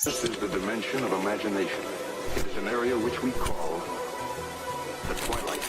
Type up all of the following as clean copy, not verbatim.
This is the dimension of imagination. It is an area which we call the twilight.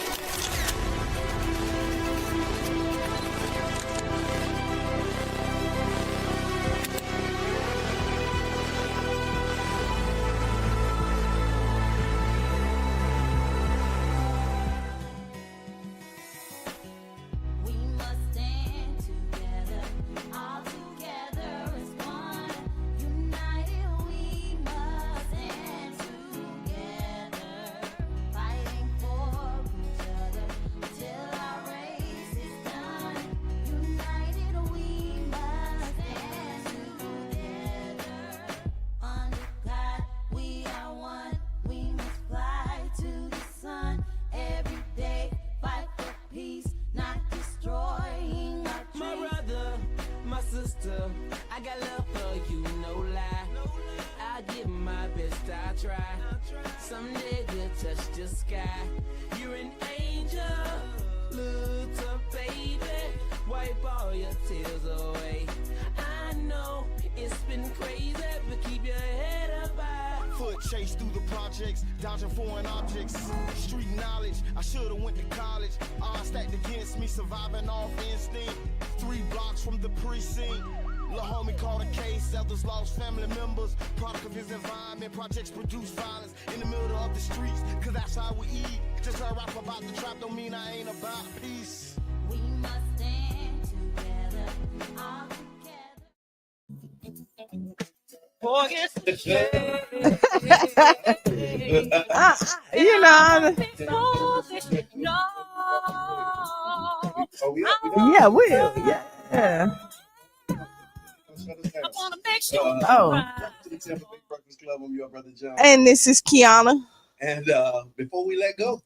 I got love for you, no lie. I give my best, I try. Someday we'll touch the sky. You're an angel, look up, baby. Wipe all your tears away. I know it's been crazy, but keep your head up high. Foot chase through the projects, dodging foreign objects. Street knowledge, I should've went to college. Odds stacked against me, surviving off instinct. 3 blocks from the precinct. Lil' homie caught a case, elders lost family members. Product of his environment, projects produce violence in the middle of the streets, cause that's how we eat. Just heard rap about the trap, don't mean I ain't about peace. We must stand together, all together. Forget the shame. You know. Yeah, will. Yeah. I wanna make sure. Oh. To the Tampa Bay Breakfast Club. I'm your brother John. And this is Kiana. And before we let go,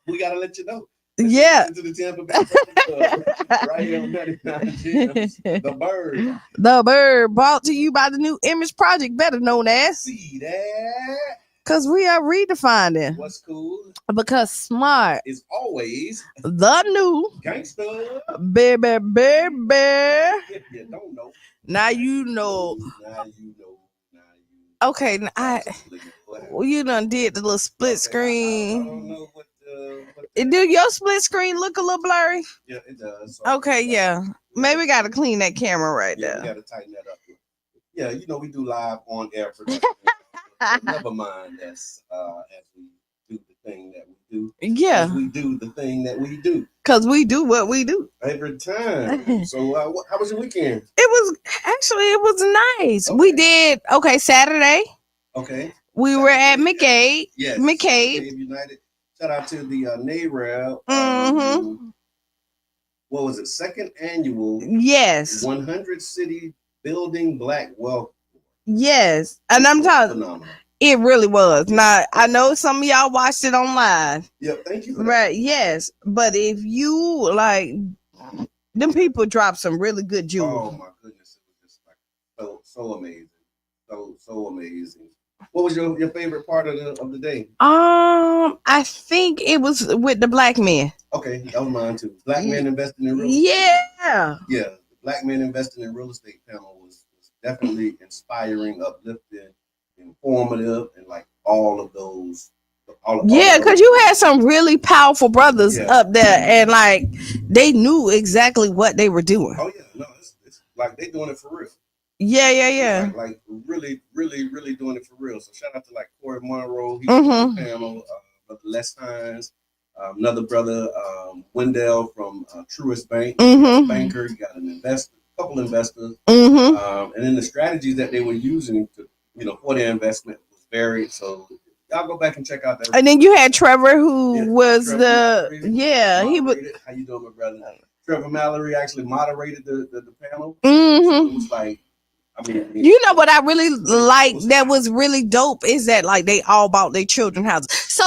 we gotta let you know. Yeah. To the Tampa Bay Breakfast Club, right here on 99 Gems, The Bird. The Bird, brought to you by the New Image Project, better known as. See that? Because we are redefining. What's cool Because smart is always the new gangster. baby. If you don't know, Now you know. now you know. Now you Okay, you done did the little split I screen. don't know what Do your split screen look a little blurry? yeah, it does. So, Okay, yeah. Maybe we got to clean that camera right yeah, we there. gotta tighten that up. Yeah, you know we do live on air production. So never mind. That's as we do the thing that we do. Yeah, As we do the thing that we do because we do what we do. every time. So how was your weekend? It was nice. Okay. We did, Saturday. Okay. We were at McCade. Yes. McCade. United. Shout out to the NARAL. Mm-hmm. What was it? Second annual Yes. 100 City Building Black Wealth. Yes. And I'm talking, Phenomenal. it really was. Now, I know some of y'all watched it online. Yeah, thank you. For that. Right. Yes. But if you them people dropped some really good Oh jewelry. my goodness, it was just like so amazing, so amazing. What was your favorite part of the day? I think it was with the black men. Okay, that was mine too. Black men investing in real estate. Yeah. Yeah, the Black men investing in real estate panel was definitely inspiring, uplifting, informative, and like all of those. Because you had some really powerful brothers Yeah. up there, and they knew exactly what they were doing. Oh yeah, no, it's like they doing it for real. Yeah. Like really doing it for real. So shout out to like Corey Monroe, he was on the panel, Brother Les Hines, another brother, Wendell from Truist Bank, banker. He got a couple investors, and then the strategies that they were using to, for their investment was varied. So y'all go back and check out that. And then you had Trevor, who was Trevor he was. How you doing, my brother? Trevor Mallory actually moderated the panel. Mm-hmm. So it was like, You know what I really like that was really dope is that they all bought their children houses. So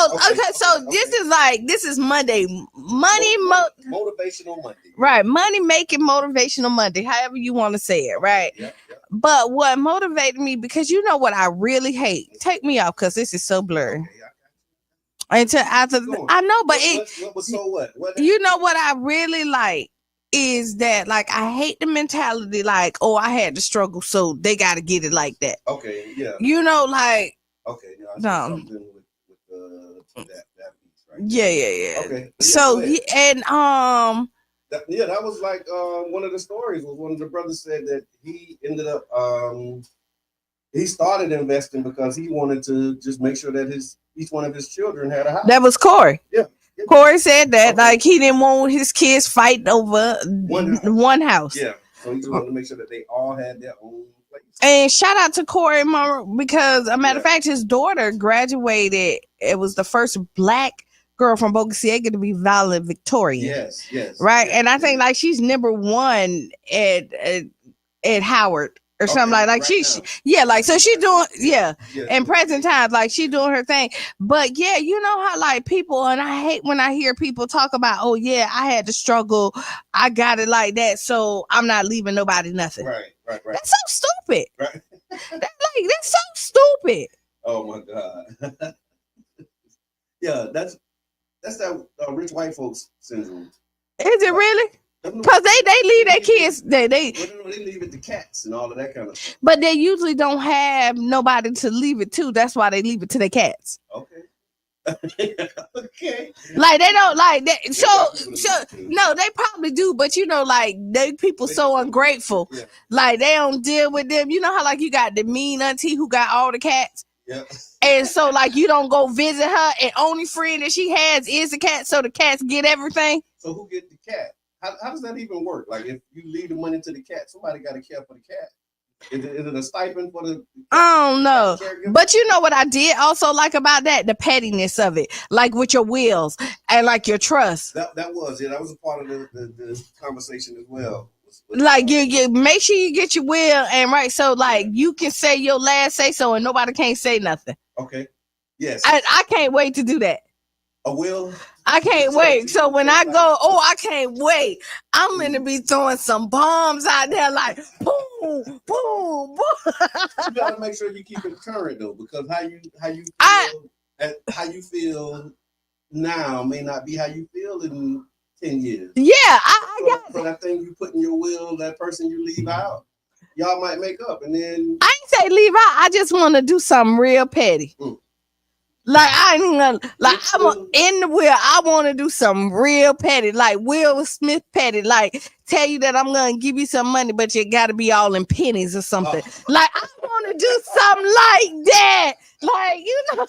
this is Monday, motivational Monday, right? Money making motivational Monday, however you want to say it, right? Yeah. But what motivated me, because you know what I really hate, take me off because this is so blurry. Okay, Until after I know, but what was so what? You know what I really like is that like I hate the mentality like, oh, I had to struggle, so they got to get it like that. Okay, yeah. You know, like Okay, now I see no. something with that piece right Yeah, there. yeah, yeah. Okay. So Yeah, that was like one of the stories was one of the brothers said that he ended up he started investing because he wanted to just make sure that each one of his children had a house. that was Corey. Yeah. Corey said that Okay. like he didn't want his kids fighting over one house. Yeah. So he just wanted to make sure that they all had their own place. And shout out to Corey Mama because a matter of fact, his daughter graduated. It was the first black girl from Bogaciega to be valedictorian. Yes. Right. Yes, and I think like she's number one at Howard. Or something like she's like so she doing in present times like she doing her thing, but yeah, you know how like people, and I hate when I hear people talk about, oh yeah, I had to struggle, I got it like that, so I'm not leaving nobody nothing. Right. That's so stupid. Right. That's so stupid. Oh my God. Yeah, that's that rich white folks syndrome. Is it really? Because they leave their kids, they leave it to cats and all of that kind of stuff. But they usually don't have nobody to leave it to. That's why they leave it to their cats. Okay. Okay. Like they don't like that. So no, they probably do, but you know, like they people so ungrateful. Yeah. Like they don't deal with them. You know how like you got the mean auntie who got all the cats? Yeah. And so like you don't go visit her, and only friend that she has is the cat, so the cats get everything. So who get the cat? How does that even work? Like, if you leave the money to the cat, somebody got to care for the cat. Is it a stipend for the? I don't know, but you know what I did also like about that, the pettiness of it, like with your wills and like your trust. That was a part of the conversation as well. Like you make sure you get your will and right, so like you can say your last say so, and nobody can't say nothing. Okay. Yes. I can't wait to do that. A will. I can't wait. So when I go, I can't wait. I'm gonna be throwing some bombs out there, like boom, boom, boom. You gotta make sure you keep it current though, because how you feel now may not be how you feel in 10 years. Yeah, I got it. But I think you put in your will that person you leave out, y'all might make up, and then I ain't say leave out. I just want to do something real petty. Like I ain't gonna like I'm in the will. I want to do some real petty, like Will Smith petty. Like tell you that I'm gonna give you some money, but you got to be all in pennies or something. Like I want to do something like that. Like you know,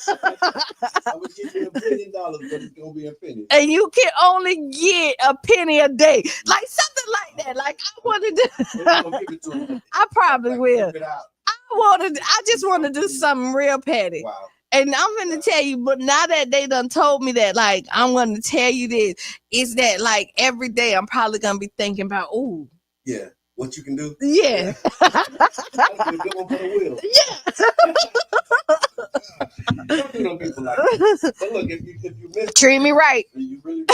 I would give you $1 billion, but it's gonna be a penny, and you can only get a penny a day, like something like that. Like I want to do. I probably will. I just want to do something real petty. Wow. And I'm gonna tell you, but now that they done told me that, like, I'm gonna tell you this, is that like every day I'm probably gonna be thinking about, oh, yeah, what you can do. Yeah. That's a good one for the wheel. Yeah. Don't do no people like that. But look, if you miss Treat me right. You really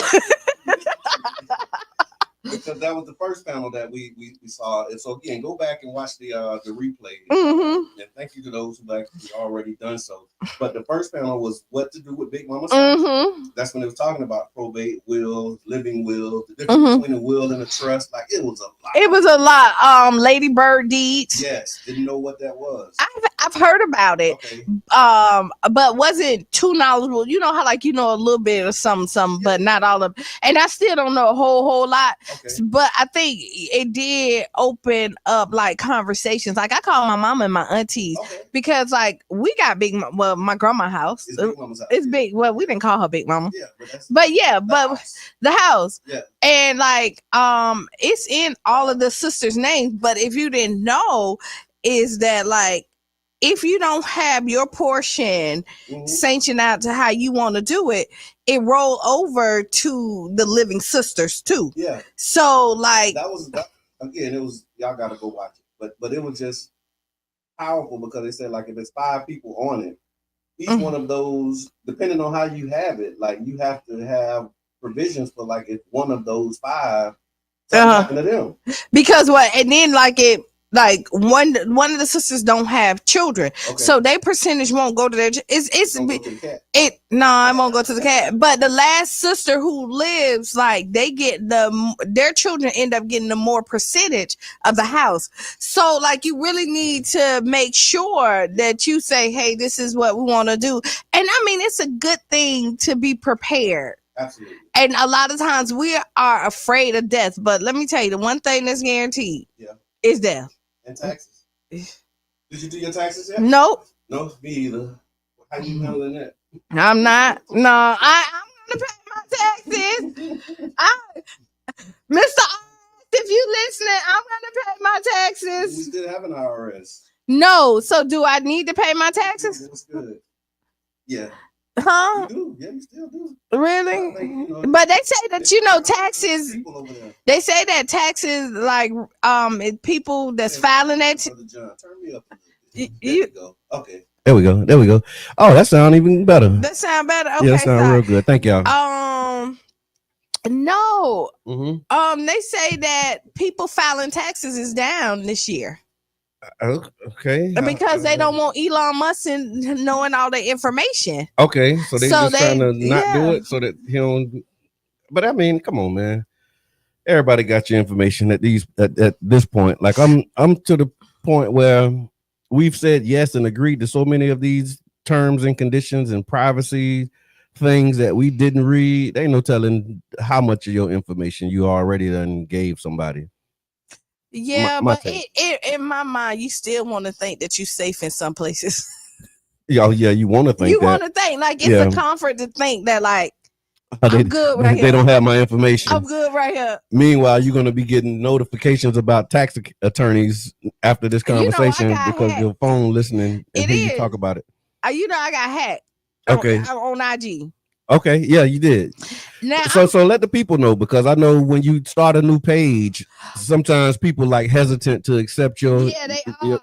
because that was the first panel that we saw. And so again, go back and watch the replay. Mm-hmm. And thank you to those who actually already done so. But the first panel was what to do with Big Mama's house. Mm-hmm. That's when they was talking about probate wills, living wills, the difference between a will and a trust. Like it was a lot. It was a lot. Lady Bird deeds. Yes, didn't know what that was. I've heard about it. Okay. But wasn't too knowledgeable. You know how like you know a little bit of something, but not all of. And I still don't know a whole lot. Okay. But I think it did open up like conversations. Like I call my mom and my aunties because like we got my grandma's house. It's Big Mama's house. It's big. Well, we didn't call her Big Mama. Yeah, but the house. Yeah. And like it's in all of the sisters' names. But if you didn't know, is that like if you don't have your portion sanctioned out to how you want to do it, it roll over to the living sisters too. Yeah. So like again, it was y'all gotta go watch it. But it was just powerful because they said like if it's 5 people on it, each one of those, depending on how you have it, like you have to have provisions for like if one of those 5 happen to them. Because what, and then like like one of the sisters don't have children, so their percentage won't go to their. I won't go to the cat. But the last sister who lives, like they get their children end up getting the more percentage of the house. So like you really need to make sure that you say, hey, this is what we want to do. And I mean, it's a good thing to be prepared. Absolutely. And a lot of times we are afraid of death, but let me tell you, the one thing that's guaranteed is death. And taxes. Did you do your taxes yet? Nope. No, me either. How you handling that? I'm not. No, I'm gonna pay my taxes. Mr. If you listening, I'm gonna pay my taxes. We still have an IRS. No, so do I need to pay my taxes? That's good. Yeah. Huh? You do. Yeah, you still do. Really? But they say that taxes. They say that taxes, like people that's filing that. John, turn me up a little bit. There we go. Okay. There we go. Oh, that sounds even better. That sound better. Okay, yeah, that sound real good. Thank y'all. No. They say that people filing taxes is down this year. Okay. Because they don't want Elon Musk knowing all the information. Okay, so they just trying to not do it so that he don't. But I mean, come on, man. Everybody got your information at this point. Like I'm to the point where we've said yes and agreed to so many of these terms and conditions and privacy things that we didn't read. There ain't no telling how much of your information you already done gave somebody. Yeah, but in my mind, you still want to think that you're safe in some places. Yeah, you want to think want to think like it's a comfort to think that like I'm good right here. They don't have my information. I'm good right here. Meanwhile, you're going to be getting notifications about tax attorneys after this conversation because your phone listening and hear you talk about it. I got hacked. Okay. On IG. Okay, yeah, you did. Now, so let the people know, because I know when you start a new page, sometimes people like hesitant to accept your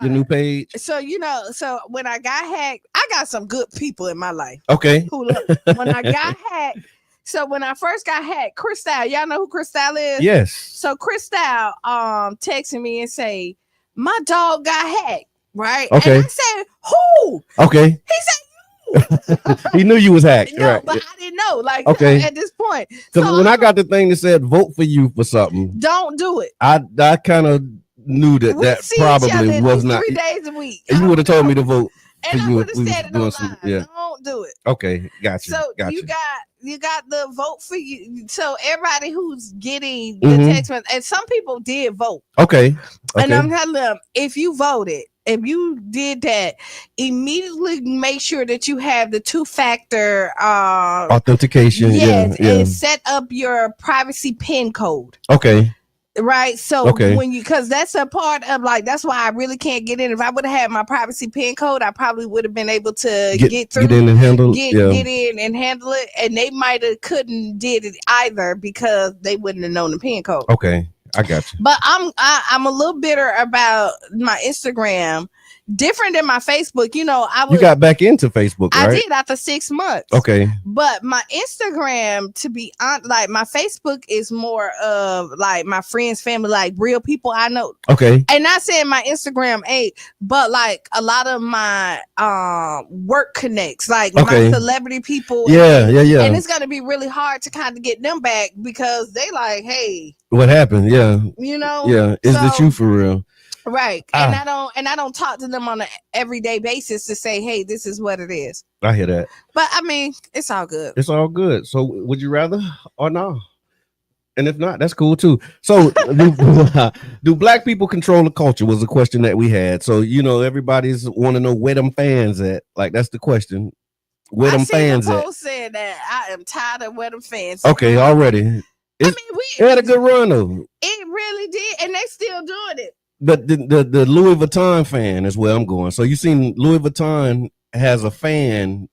new page. So so when I got hacked, I got some good people in my life. Okay. When I got hacked, so when I first got hacked, Crystal, y'all know who Crystal is? Yes. So Crystal texted me and say, my dog got hacked, right? Okay. And I said, who? Okay. He said, he knew you was hacked. No, right. but I didn't know. Like, at this point, because when I got the thing that said vote for you for something, don't do it. I kind of knew that probably was not 3 days a week. And you would have told me to vote. And I would have said it online. Don't do it. Okay, gotcha. So gotcha. you got the vote for you. So everybody who's getting the text message, and some people did vote. Okay. And I'm telling them, if you voted, if you did that, immediately make sure that you have the 2-factor authentication. Yes, and set up your privacy PIN code. Okay. Right. So when because that's a part of that's why I really can't get in. If I would have had my privacy PIN code, I probably would have been able to get through, get in and handle get in and handle it. And they might have couldn't did it either because they wouldn't have known the PIN code. Okay. I got you. But I'm a little bitter about my Instagram. Different than my Facebook, you got back into Facebook, right? I did after 6 months. Okay. But my Instagram, to be honest, like my Facebook is more of like my friends, family, like real people I know. Okay. And not saying my Instagram ain't, but like a lot of my work connects, like my celebrity people. Yeah. And it's gonna be really hard to kind of get them back because they like, hey, what happened? Yeah. Yeah. Is it you for real? Right. And I don't talk to them on an everyday basis to say, hey, this is what it is. I hear that. But I mean, it's all good. It's all good. So would you rather or no? And if not, that's cool too. So do black people control the culture was a question that we had. So, everybody's want to know where them fans at. Like, that's the question. Where them fans at? Said that I am tired of where them fans. Okay, already. We had a good run though. It really did. And they still doing it. But the Louis Vuitton fan is where I'm going. So you seen Louis Vuitton has a fan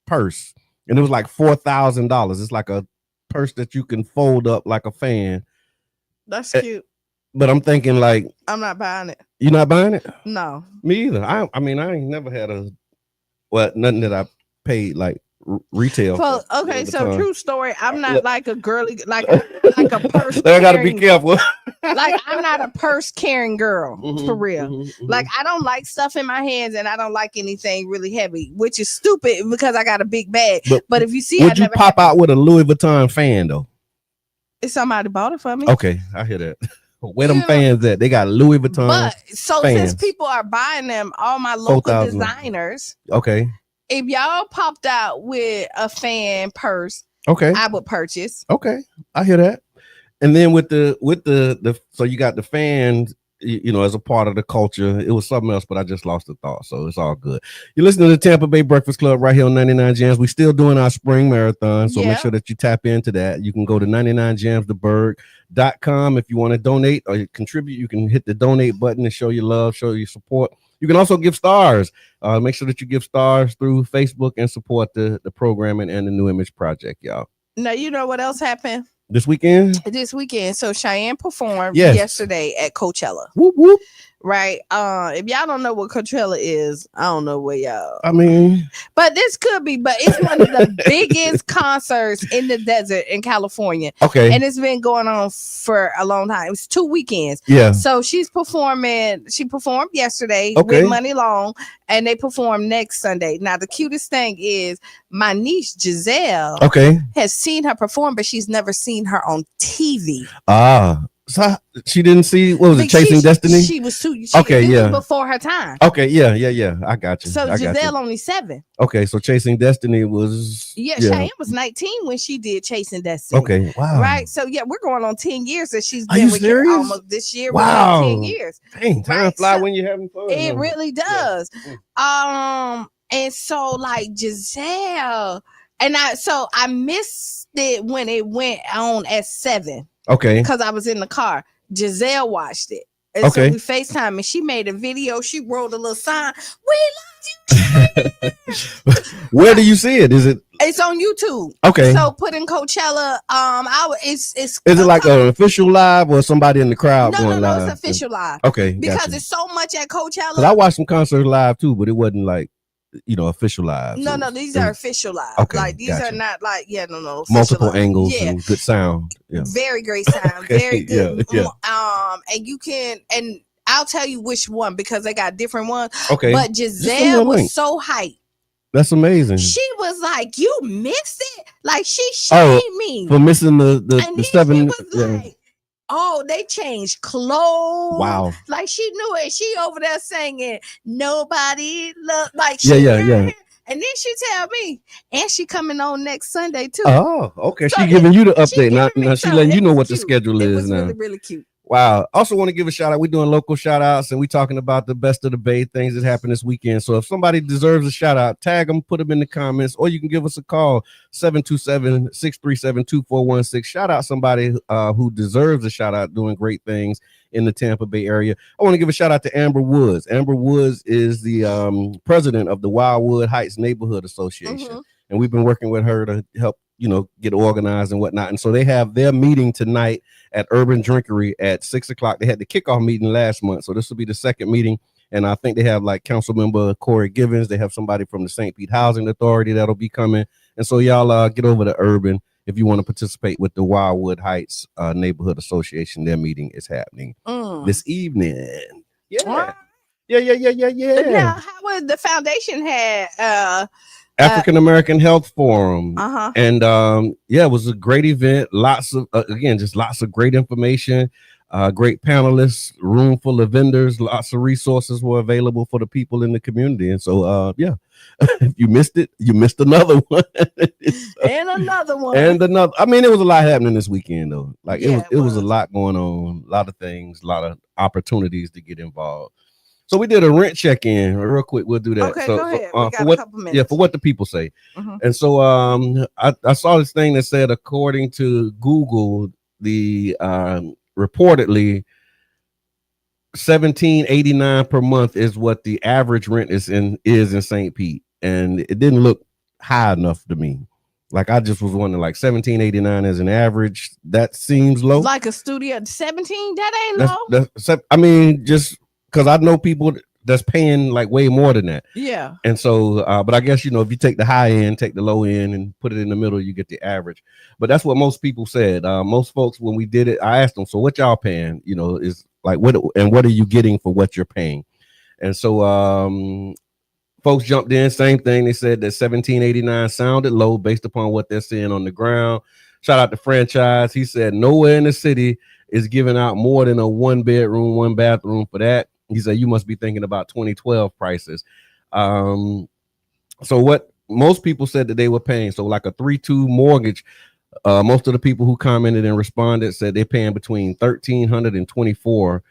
purse, and it was like $4,000. It's like a purse that you can fold up like a fan. That's cute. But I'm thinking like I'm not buying it. You're not buying it? No. Me either. I mean I ain't never had nothing that I paid like retail. Well, okay, so Vuitton. true story. I'm not like a girly, like a purse. I gotta be careful. Like I'm not a purse carrying girl for real. Mm-hmm. Like I don't like stuff in my hands, and I don't like anything really heavy, which is stupid because I got a big bag. But if you see, would you pop out with a Louis Vuitton fan though? If somebody bought it for me. Okay, I hear that. Where them fans at? They got Louis Vuitton. But so fans. since people are buying them, all my local designers. Okay. If y'all popped out with a fan purse, okay, I would purchase. Okay, I hear that. And then with the so you got the fans, you know, as a part of the culture. It was something else, but I just lost the thought, so it's all good. You're listening to the Tampa Bay Breakfast Club right here on 99 Jams. We're still doing our spring marathon, so make sure that you tap into that. You can go to 99jamstheberg.com if you want to donate or contribute. You can hit the donate button and show your love, show your support. You can also give stars. Make sure that you give stars through Facebook and support the programming and the New Image Project, y'all. Now, you know what else happened? This weekend? This weekend. So Cheyenne performed yesterday at Coachella. Whoop, whoop. Right. If y'all don't know what Coachella is, I don't know where y'all. I mean, but this could be, but it's one of the biggest concerts in the desert in California. Okay. And it's been going on for a long time. It's 2 weekends. Yeah. So she's performing. She performed yesterday with Money Long, and they perform next Sunday. Now, the cutest thing is my niece Giselle has seen her perform, but she's never seen her on TV. So she didn't see, what was it, Chasing Destiny? She was too was before her time. Okay, yeah. I got you. So Giselle only 7. Okay, so Chasing Destiny was Cheyenne was 19 when she did Chasing Destiny. Okay, wow. Right. So we're going on 10 years that she's Are been you with serious? almost this year. Wow. 10 years. Dang, time fly when you're having fun. It really does. Yeah. And so like Giselle, and I missed it when it went on at 7. Okay. Because I was in the car. Giselle watched it. And so we FaceTime and she made a video. She wrote a little sign. We love you. Where do you see it? It's on YouTube. Okay. So put in Coachella. Is it like an official live or somebody in the crowd going live? No, it's official live. Okay. Because it's so much at Coachella. Because I watched some concerts live too, but it wasn't like, you know, official live. No, these are official live. Okay, like these are not like multiple live. Angles and good sound. Yeah. Very great sound. Very good. Yeah. And you can, and I'll tell you which one because they got different ones. Okay. But Giselle was so hyped. That's amazing. She was like, "You missed it!" Like she shamed me for missing the 7. She was like, oh, they changed clothes. Wow. Like she knew it. She over there singing, nobody love like yeah. And then she tell me, and she coming on next Sunday too. Oh, okay. So she giving you the update. Now she letting you know what the schedule is was now. Really, really cute. Wow. Also want to give a shout out. We're doing local shout outs and we're talking about the best of the Bay things that happened this weekend. So if somebody deserves a shout out, tag them, put them in the comments, or you can give us a call 727-637-2416. Shout out somebody who deserves a shout out doing great things in the Tampa Bay area. I want to give a shout out to Amber Woods. Amber Woods is the president of the Wildwood Heights Neighborhood Association. And we've been working with her to help, you know, get organized and whatnot. And so they have their meeting tonight at Urban Drinkery at 6:00. They had the kickoff meeting last month. So this will be the second meeting. And I think they have like council member Corey Givens. They have somebody from the St. Pete Housing Authority that'll be coming. And so y'all get over to Urban if you want to participate with the Wildwood Heights Neighborhood Association. Their meeting is happening this evening. Yeah. Now, how was the foundation had African American Health Forum. And it was a great event. Lots of lots of great information, great panelists, room full of vendors, lots of resources were available for the people in the community. And so if you missed it, you missed another one. And another one. I mean, it was a lot happening this weekend though. Like it was a lot going on, a lot of things, a lot of opportunities to get involved. So we did a rent check-in real quick. We'll do that. Okay, so, go ahead. For we got what, a couple minutes. for what the people say. And so I saw this thing that said, according to Google, the reportedly $17.89 per month is what the average rent is in St. Pete, and it didn't look high enough to me. Like I just was wondering, like $17.89 as an average, that seems low. Like a studio 17, that ain't low. I mean, just because I know people that's paying like way more than that. Yeah. And so, but I guess, you know, if you take the high end, take the low end and put it in the middle, you get the average. But that's what most people said. Most folks, when we did it, I asked them, so what y'all paying, you know, is like, what are you getting for what you're paying? And so, folks jumped in, same thing. They said that $17.89 sounded low based upon what they're seeing on the ground. Shout out to Franchise. He said nowhere in the city is giving out more than a 1-bedroom, 1-bathroom for that. He said you must be thinking about 2012 prices. So what most people said that they were paying, so like a 3-2 mortgage, most of the people who commented and responded said they're paying between $1,300 and $2,400.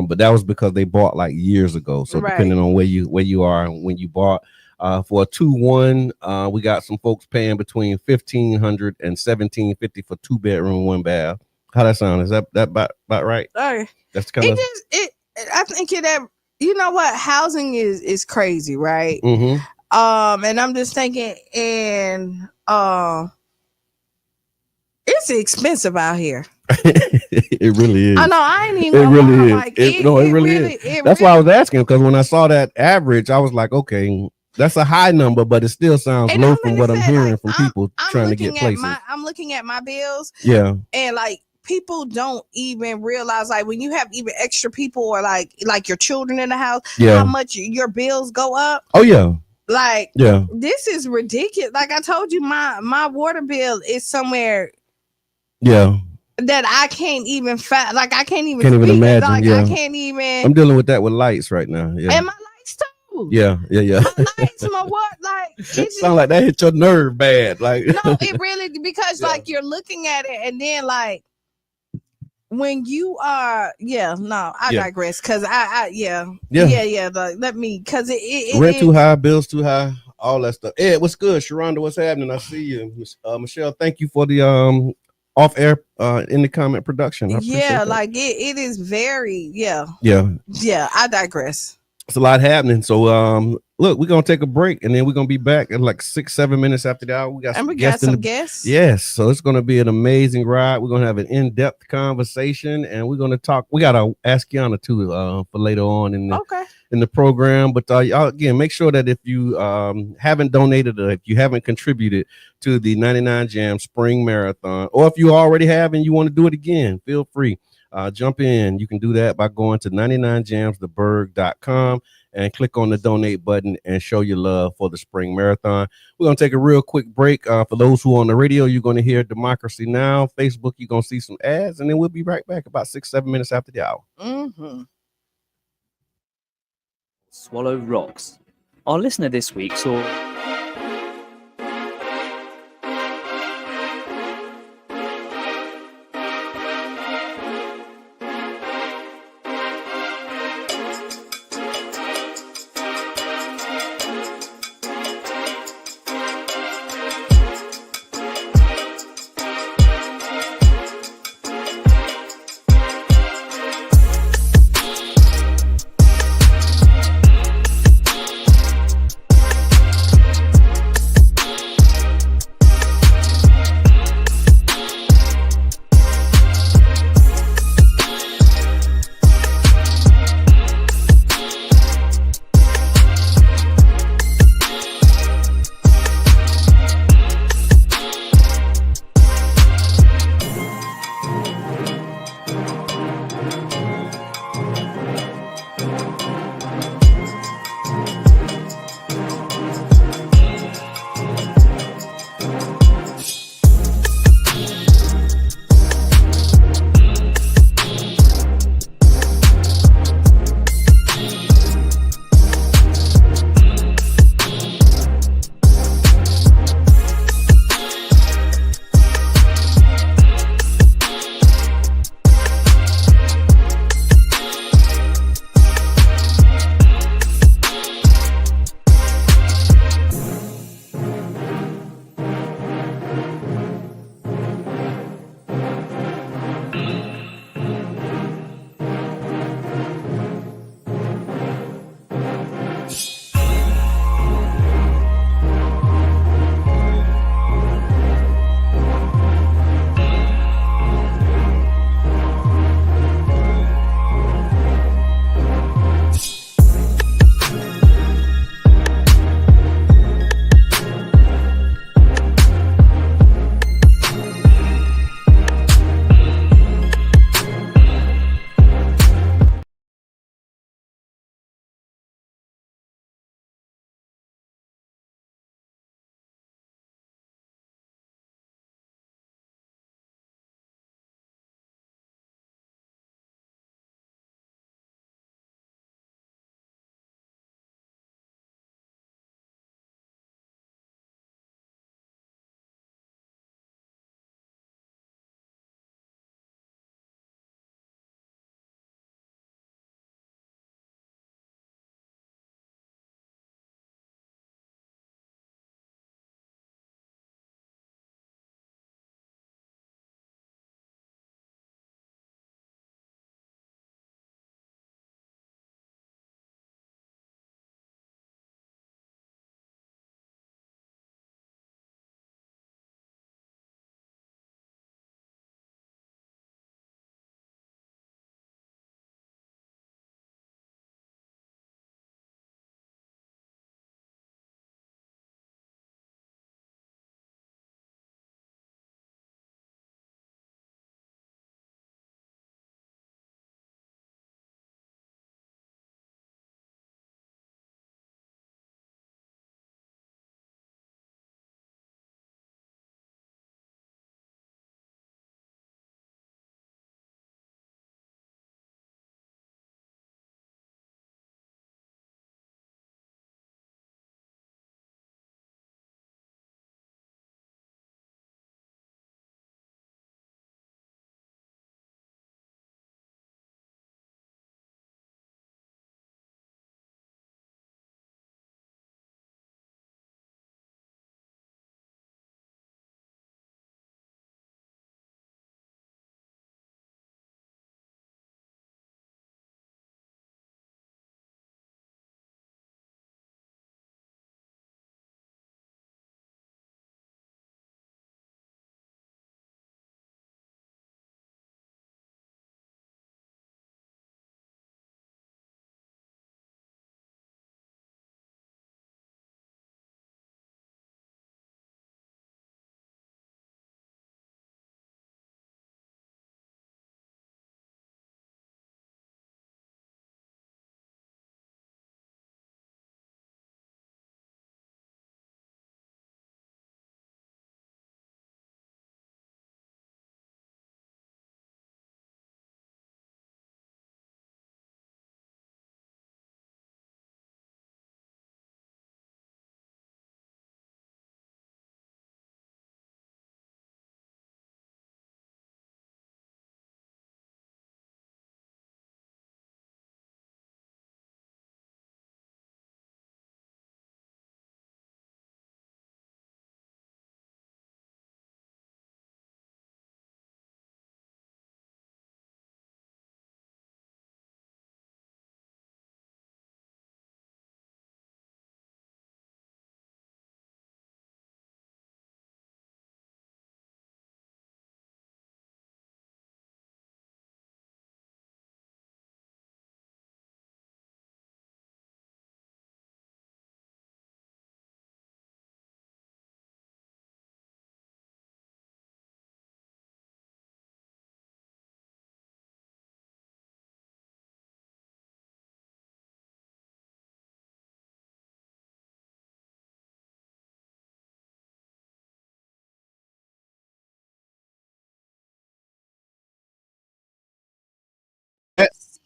But that was because they bought like years ago. So depending on where you are and when you bought, for a 2-1, we got some folks paying between $1,500 and $1,750 for 2-bedroom, 1-bath. How that sound? Is that about right? That's kind of I think that, you know what, housing is crazy, right? Mm-hmm. And I'm just thinking, and it's expensive out here. It really is. I know. I ain't even. It really is. Like, it really is. That's why I was asking, because when I saw that average, I was like, okay, that's a high number, but it still sounds low from what I'm hearing from people trying to get places. I'm looking at my bills. Yeah. And like, people don't even realize, like, when you have even extra people or like your children in the house, how much your bills go up. Oh yeah. Like, yeah, this is ridiculous. Like I told you, my water bill is somewhere. Yeah. That I can't even I can't even imagine. Like, yeah. I can't even. I'm dealing with that with lights right now. Yeah. And my lights too. Yeah. My lights, my what? Like, it sound like that hit your nerve bad. Like, no, it really, because like you're looking at it and then like when you are, I digress, because like, let me, because it rent too high, bills too high, all that stuff. Ed, what's good? Sharonda, what's happening? I see you. Michelle, thank you for the off air in the comment production. I appreciate that. Like it is very yeah. I digress. It's a lot happening. So look, we're gonna take a break and then we're gonna be back in like 6-7 minutes after the hour. We got some guests. Yes, so it's gonna be an amazing ride. We're gonna have an in-depth conversation and we're gonna talk. We gotta ask Kiana too for later on in the program. But y'all, again, make sure that if you haven't donated or if you haven't contributed to the 99 Jam Spring Marathon, or if you already have and you want to do it again, feel free. Jump in. You can do that by going to 99jamstheberg.com and click on the donate button and show your love for the spring marathon. We're going to take a real quick break. For those who are on the radio, you're going to hear Democracy Now! Facebook, you're going to see some ads, and then we'll be right back about 6-7 minutes after the hour. Mm-hmm. Swallow Rocks. Our listener this week saw...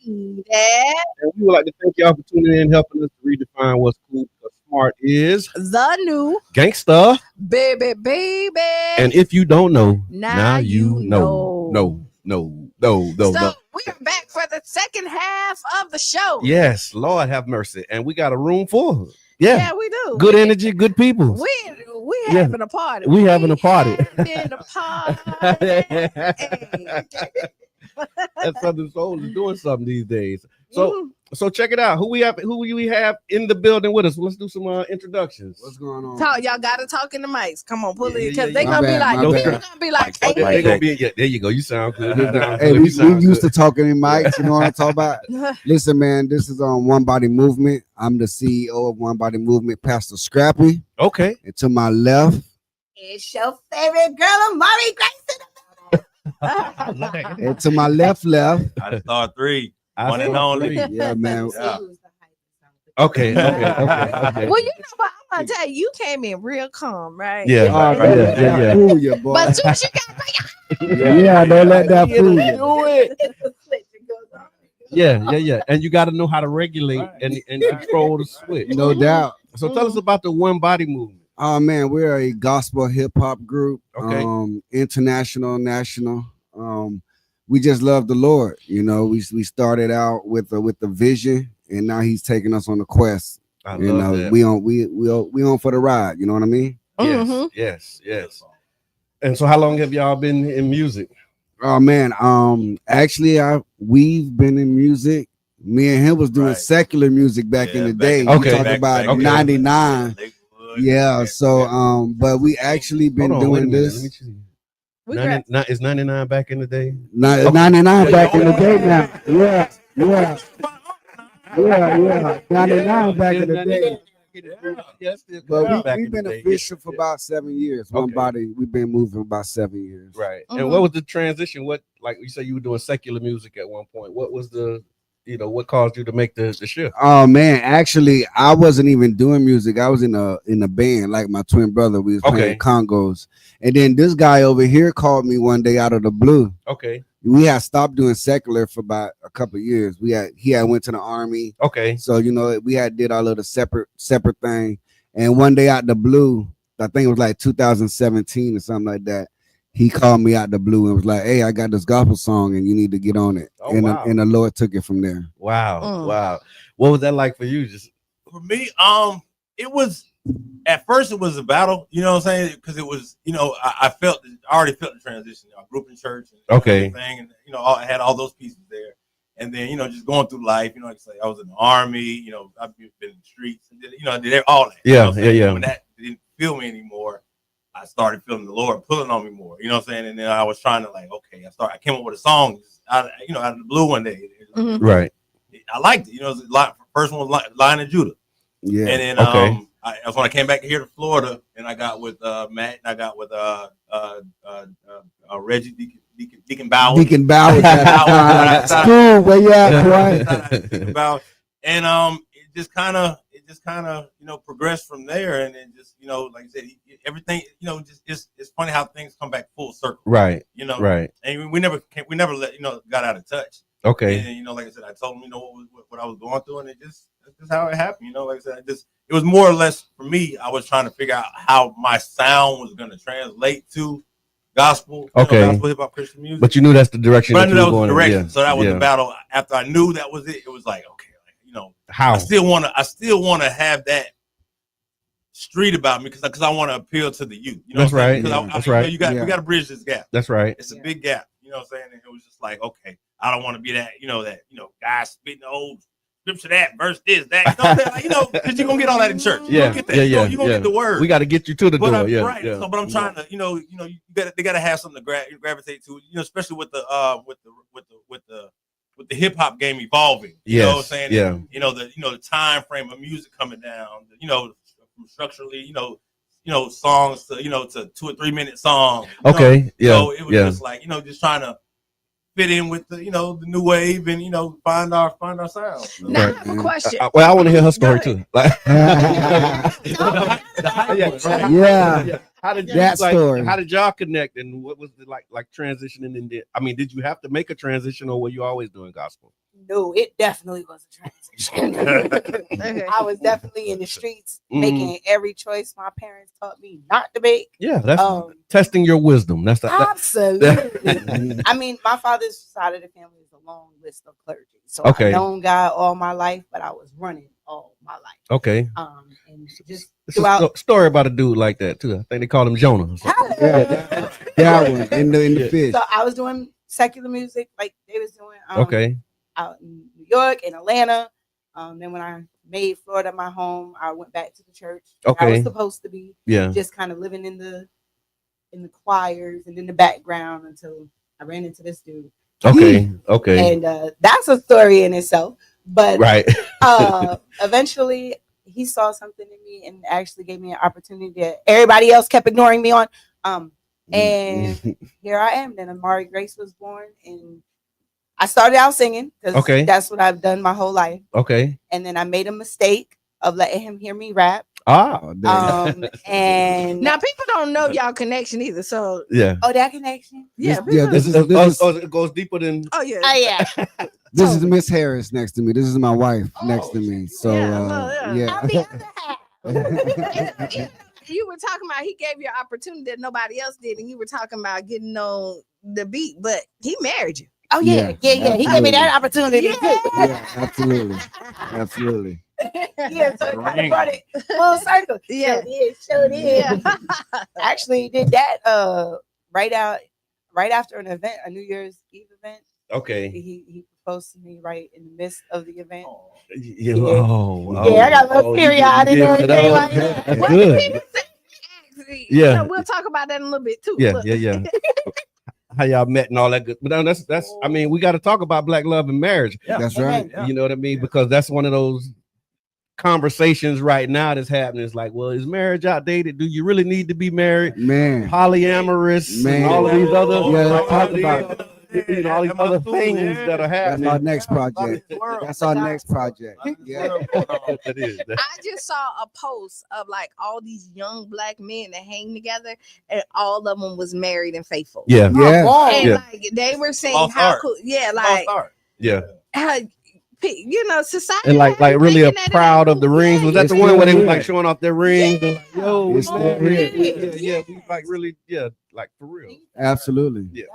That And we would like to thank y'all for tuning in, helping us to redefine what's cool. Because smart is the new gangsta. baby. And if you don't know, Now you know. No. So we are back for the second half of the show. Yes, Lord have mercy. And we got a room full. Yeah. We do. Good energy, good people. We Yeah. having a party. We having a party. Having a party. That Southern Soul is doing something these days. So check it out. Who we have in the building with us? Let's do some introductions. What's going on? Talk, y'all gotta talk in the mics. Come on, pull it Yeah, because yeah, they yeah. gonna be My like, bad, people my bad. gonna be like, Oh, hey, they gonna be, yeah, there you go. You sound good. Hey, we used to talking in mics. You know what I'm talking about? Listen, man, this is on One Body Movement. I'm the CEO of One Body Movement, Pastor Scrappy. Okay. And to my left, it's your favorite girl, Amari Grace. and to my left, I saw three. I One and saw only. three. yeah, man. Yeah. Okay. Well, you know what? I'm gonna tell you, you came in real calm, right? Yeah. Oh, Yeah. Fool you, boy. But soon as you got Yeah, don't let that fool you. Do it. Yeah. And you got to know how to regulate and control the switch. No doubt. So tell us about the One Body Movement. Oh man, we're a gospel hip hop group. Okay. International, national. We just love the Lord. You know, we started out with the vision, and now He's taking us on the quest. I You love know, that. we on for the ride. You know what I mean? Yes. And so how long have y'all been in music? Oh man, actually, we've been in music. Me and him was doing Right. secular music back in the day. Okay. We talking about okay. 99. Yeah. So but we actually been Hold on, wait a doing minute. Let this. me see. we got, Is 99 back in the day? 99 back in the day now. Yeah. 99 back in the day. Yes, But we've been official for about 7 years. One Okay. body, we've been moving about 7 years. Right. And what was the transition? What, like you said, you were doing secular music at one point. What was the, what caused you to make the shift? Oh man, actually, I wasn't even doing music. I was in a band, like my twin brother. We was playing congos, and then this guy over here called me one day out of the blue. Okay. We had stopped doing secular for about a couple of years. He had went to the army, Okay. so we had did our little separate thing. And one day out the blue, I think it was like 2017 or something like that. He called me out the blue and was like, "Hey, I got this gospel song, and you need to get on it." Oh, and wow. and the Lord took it from there. Wow. What was that like for you? Just For me, it was at first it was a battle, you know what I'm saying? Because it was, I already felt the transition. I grew up in church and everything, and I had all those pieces there. And then, just going through life, like I say, I was in the army, I've been in the streets, and I did all that. Yeah. When that didn't feel me anymore, I started feeling the Lord pulling on me more, you know what I'm saying? And then I was trying to I came up with a song out of the blue one day. right. I liked it, it was first one was Lion of Judah. Yeah. And then that's when I came back here to Florida, and I got with Matt, and I got with Reggie Deacon Bauer. Deacon Bauer. School, where you at, Deacon Bauer. And it just kind of progressed from there, and then just like I said, everything it's funny how things come back full circle. Right. Right. And we never got out of touch. Okay. And then, like I said, I told him what I was going through, and that's just how it happened. Like I said, it was more or less for me. I was trying to figure out how my sound was going to translate to gospel, gospel hip hop Christian music. But you knew that's the direction. But I knew that was the going direction. in. So that was the battle. After I knew that was it, it was like, okay, how I still want to have that street about me because I want to appeal to the youth. That's right. That's right. We got to bridge this gap. That's right. It's a big gap. You know what I'm saying? And it was just like, okay, I don't want to be that, guy spitting the old scripture, that verse, this, that. Because you're gonna get all that in church. Yeah, you're gonna get the word. We got to get you to the door. Right. Yeah. So, but I'm trying to, they got to have something to gravitate to. especially with the hip hop game evolving. You know what I'm saying? Yeah. And, the time frame of music coming down. Structurally, songs to to 2 or 3 minute songs. Okay. Yeah. So it was just like just trying to fit in with the the new wave and find our sound. Now I have a question. I want to hear her story too. Like, Yeah. How did you That story. How did y'all connect, and what was it like transitioning in there? I mean, did you have to make a transition, or were you always doing gospel? No, it definitely was a transition. I was definitely in the streets making every choice my parents taught me not to make. Yeah, that's testing your wisdom. That's absolutely. I mean, my father's side of the family is a long list of clergy. So I've known God all my life, but I was running all my life. Okay. And just it's a story about a dude like that too. I think they call him Jonah. Yeah, that one in the fish. So I was doing secular music like they was doing. Out in New York and Atlanta. Then when I made Florida my home, I went back to the church. I was supposed to be just kind of living in the choirs and in the background until I ran into this dude. Okay. And that's a story in itself. But eventually he saw something in me and actually gave me an opportunity that everybody else kept ignoring me on. And here I am. Then Amari Grace was born, and I started out singing because that's what I've done my whole life. Okay. And then I made a mistake of letting him hear me rap. And now people don't know y'all connection either. So that connection. This it goes deeper than. This is Miss Harris next to me. This is my wife next to me. So you were talking about he gave you an opportunity that nobody else did, and you were talking about getting on the beat, but he married you. Oh yeah. He gave me that opportunity too. Yeah, absolutely. So it kind of brought it full circle. Sure did. Actually did that right after an event, a New Year's Eve event. Okay. He proposed to me right in the midst of the event. I got a little period in there. That's good. Yeah, we'll talk about that in a little bit too. Yeah. How y'all met and all that good. But that's I mean, we got to talk about black love and marriage. Yeah. That's right. You know what I mean? Because that's one of those conversations right now that's happening. It's like, well, is marriage outdated? Do you really need to be married? Man, polyamorous, man, all of these other talk about all these other things that are happening. That's our next project. That's our next project. Yeah. I just saw a post of like all these young black men that hang together, and all of them was married and faithful. Yeah. And like they were saying how cool, you know, society and like really proud of the rings. Was that the one where they were like showing off their rings? And like, yo, we like really, like for real. Absolutely. Yeah.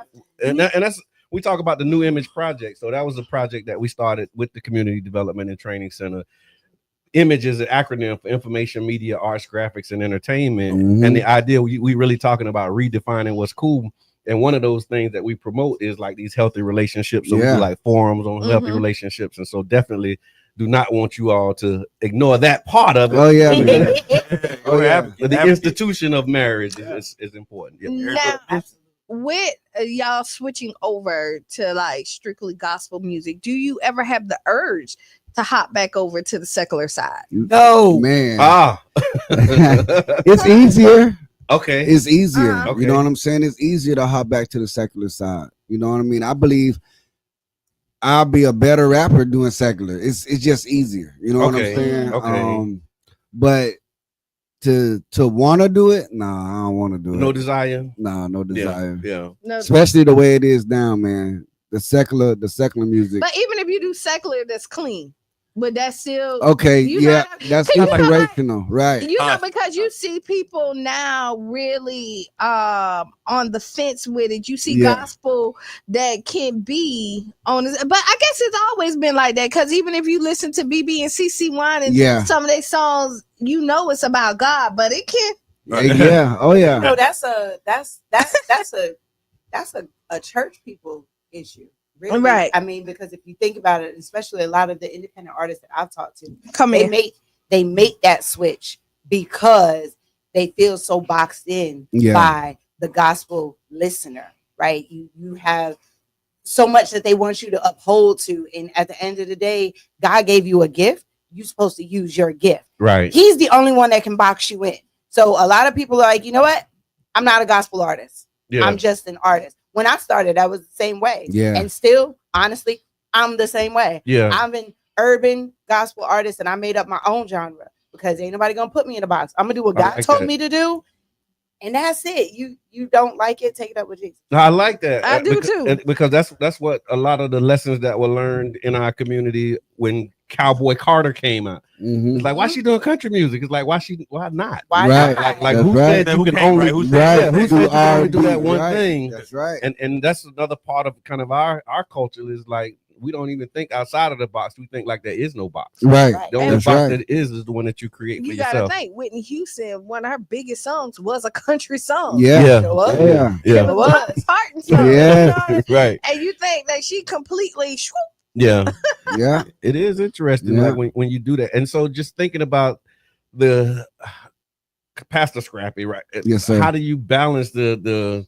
And that's we talk about the New Image Project. So that was a project that we started with the Community Development and Training Center. Image is an acronym for Information, Media, Arts, Graphics, and Entertainment. And the idea we really talking about redefining what's cool. And one of those things that we promote is like these healthy relationships. So we do like forums on healthy relationships. And so definitely do not want you all to ignore that part of it. Oh yeah. The institution of marriage is important. Now, with y'all switching over to like strictly gospel music, do you ever have the urge to hop back over to the secular side? No, man. It's easier. Okay. It's easier. You know what I'm saying? It's easier to hop back to the secular side. You know what I mean? I believe I'll be a better rapper doing secular. It's just easier. You know what I'm saying? Okay. But to want to do it, nah, I don't want to do it. No desire? Nah, no desire. Yeah. No, especially the way it is now, man. The secular music. But even if you do secular, that's clean. But that's still okay. That's inspirational, right? You know, because you see people now really on the fence with it. You see gospel that can be on this, but I guess it's always been like that. Because even if you listen to BB and CC1 and some of their songs, you know it's about God, but it can. No, that's a church people issue. Really. Right. I mean, because if you think about it, especially a lot of the independent artists that I've talked to, they make that switch because they feel so boxed in by the gospel listener, right? You have so much that they want you to uphold to, and at the end of the day, God gave you a gift. You're supposed to use your gift. Right. He's the only one that can box you in. So a lot of people are like, you know what? I'm not a gospel artist. Yeah. I'm just an artist. When I started, I was the same way. Yeah. And still, honestly, I'm the same way. Yeah. I'm an urban gospel artist, and I made up my own genre because ain't nobody gonna put me in a box. I'm gonna do what God told me to do, And that's it. You don't like it, take it up with Jesus. I like that. I do too. Because that's what a lot of the lessons that were learned in our community when Cowboy Carter came out. It's like, why she doing country music? It's like, why not? Why Right. not? Like who said you can only who said you can only do that one thing? That's right. And that's another part of kind of our culture is like we don't even think outside of the box. We think like there is no box. Right. The only That's box right. that is the one that you create for You yourself. gotta think Whitney Houston, one of her biggest songs was a country song. Yeah. It was. Yeah. It was a Spartan song. Yeah. You know? Right. And you think that she completely Yeah. Yeah. It is interesting Yeah. like when you do that. And so just thinking about the Pastor Scrappy, right? Yes, sir. How do you balance the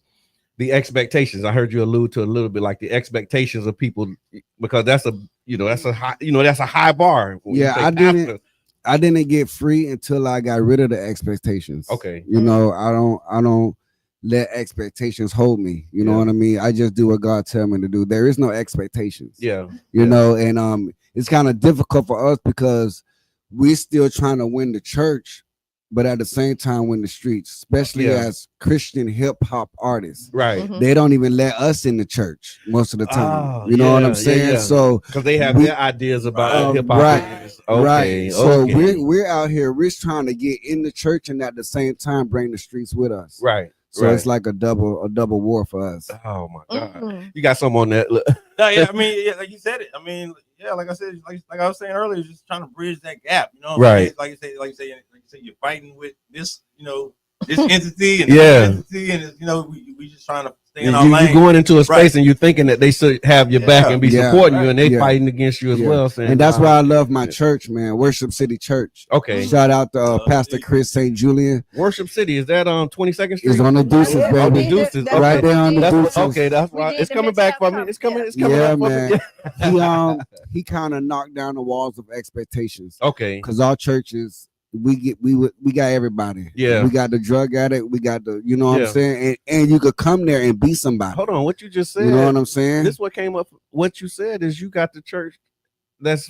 expectations? I heard you allude to a little bit like the expectations of people, because that's a high bar. When you Yeah, say I didn't get free until I got rid of the expectations. Okay. You know, I don't let expectations hold me. You know what I mean? I just do what God tell me to do. There is no expectations. Yeah. You know, and it's kind of difficult for us because we're still trying to win the church, but at the same time win the streets, especially as Christian hip hop artists. Right. They don't even let us in the church most of the time. Oh, you know what I'm yeah, saying? yeah. So because they have their ideas about hip hop. Right. Okay. Right. So okay. we're out here, we're trying to get in the church and at the same time bring the streets with us. Right. So it's like a double war for us. Oh my God. You got some on that. Look. No, yeah, I mean, yeah, like you said it. I mean, yeah, like I said, like I was saying earlier, just trying to bridge that gap. You know, right? Like you say, you're fighting with this, you know, this entity and this entity, and it's, you know, we just trying to stay in our lane. You're going into a space and you're thinking that they should have your back and be supporting you, and they fighting against you as well. Saying, and that's why I love my church, man. Worship City Church. Okay. Shout out to Pastor Chris St. Julian. Worship City, is that on 22nd Street? It's on the Deuces, baby. On the Deuces. Right there on the Deuces. Okay, that's why it's coming back for me. It's coming. It's coming back for me. He kind of knocked down the walls of expectations. Okay. Because our churches, we got everybody. Yeah. We got the drug addict. We got the, you know what I'm saying? And you could come there and be somebody. Hold on, what you just said. You know what I'm saying? This what came up. What you said is you got the church that's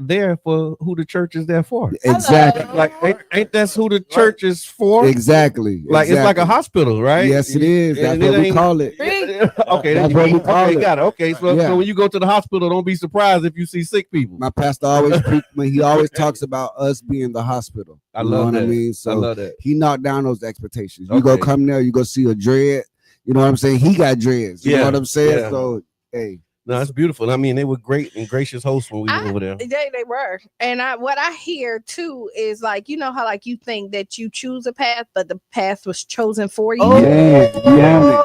there for who the church is there for. Exactly. Like ain't that's who the church is for? Exactly. Like it's like a hospital, right? Yes, it is. That's what we call it. Okay, that's what we call it. Got it. Okay, so when you go to the hospital, don't be surprised if you see sick people. My pastor always he always talks about us being the hospital. I love that. I mean, so I love that. He knocked down those expectations. You go come there, you go see a dread. You know what I'm saying? He got dreads. You know what I'm saying? Yeah. So hey. No, it's beautiful. I mean, they were great and gracious hosts when we were over there. They were. And what I hear too is like, you know how like you think that you choose a path, but the path was chosen for you. Oh, yeah.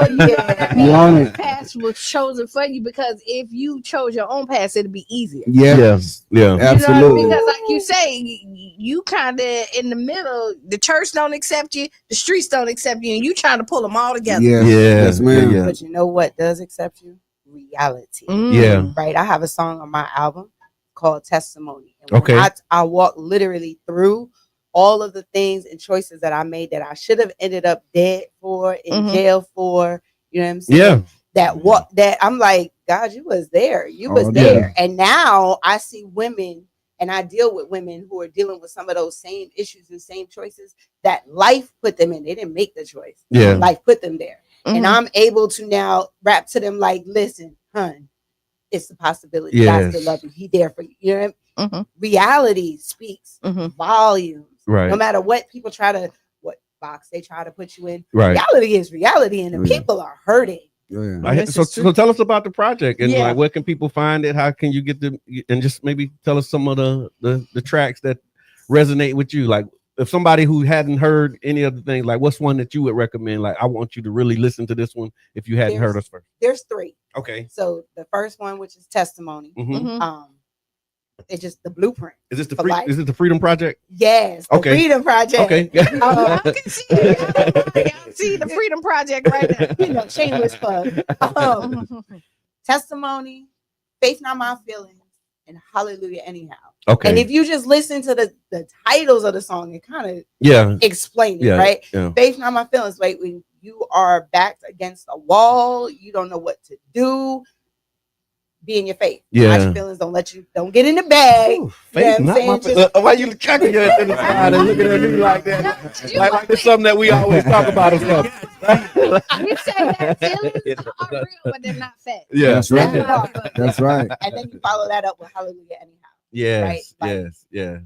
The path was chosen for you, because if you chose your own path, it'd be easier. Yeah. Absolutely. You know, because like you say, you kind of in the middle. The church don't accept you, the streets don't accept you, and you trying to pull them all together. Yes, man. Yeah. But you know what does accept you? Reality. Yeah. Right. I have a song on my album called Testimony. And okay. I walk literally through all of the things and choices that I made that I should have ended up dead for, in jail for. You know what I'm saying? Yeah. That I'm like, God, you was there. You was there. And now I see women and I deal with women who are dealing with some of those same issues and same choices that life put them in. They didn't make the choice. Yeah. Life put them there. And I'm able to now rap to them like, listen, hun, it's a possibility. God still love you. He there for you. You know what I mean? Reality speaks volumes. Right. No matter what people try to, what box they try to put you in. Right. Reality is reality, and the people are hurting. So tell us about the project and like where can people find it? How can you get them? And just maybe tell us some of the tracks that resonate with you. Like, if somebody who hadn't heard any of the things, like what's one that you would recommend? Like, I want you to really listen to this one if you hadn't heard us first. There's 3. Okay. So the first one, which is Testimony, it's just the blueprint. Is this the Freedom Project? Yes. The Freedom Project. Okay. I can see it. Y'all see the Freedom Project right now. You know, shameless plug. Testimony, Faith Not My Feelings, and Hallelujah Anyhow. Okay. And if you just listen to the titles of the song, it kind of explain it, right? Yeah. Faith Not My Feelings, right? When you are backed against a wall, you don't know what to do. be in your face. Yeah. Hide your feelings. Don't get in the bag. Ooh, face, you know what I'm saying? why you cracking your head to the side and looking at me like that? Like it's something that we always talk about or something. You say that feelings are real, but they're not facts. Yeah, That's right. That's right. And then you follow that up with hallelujah anyhow. Yes, right? Like, yeah.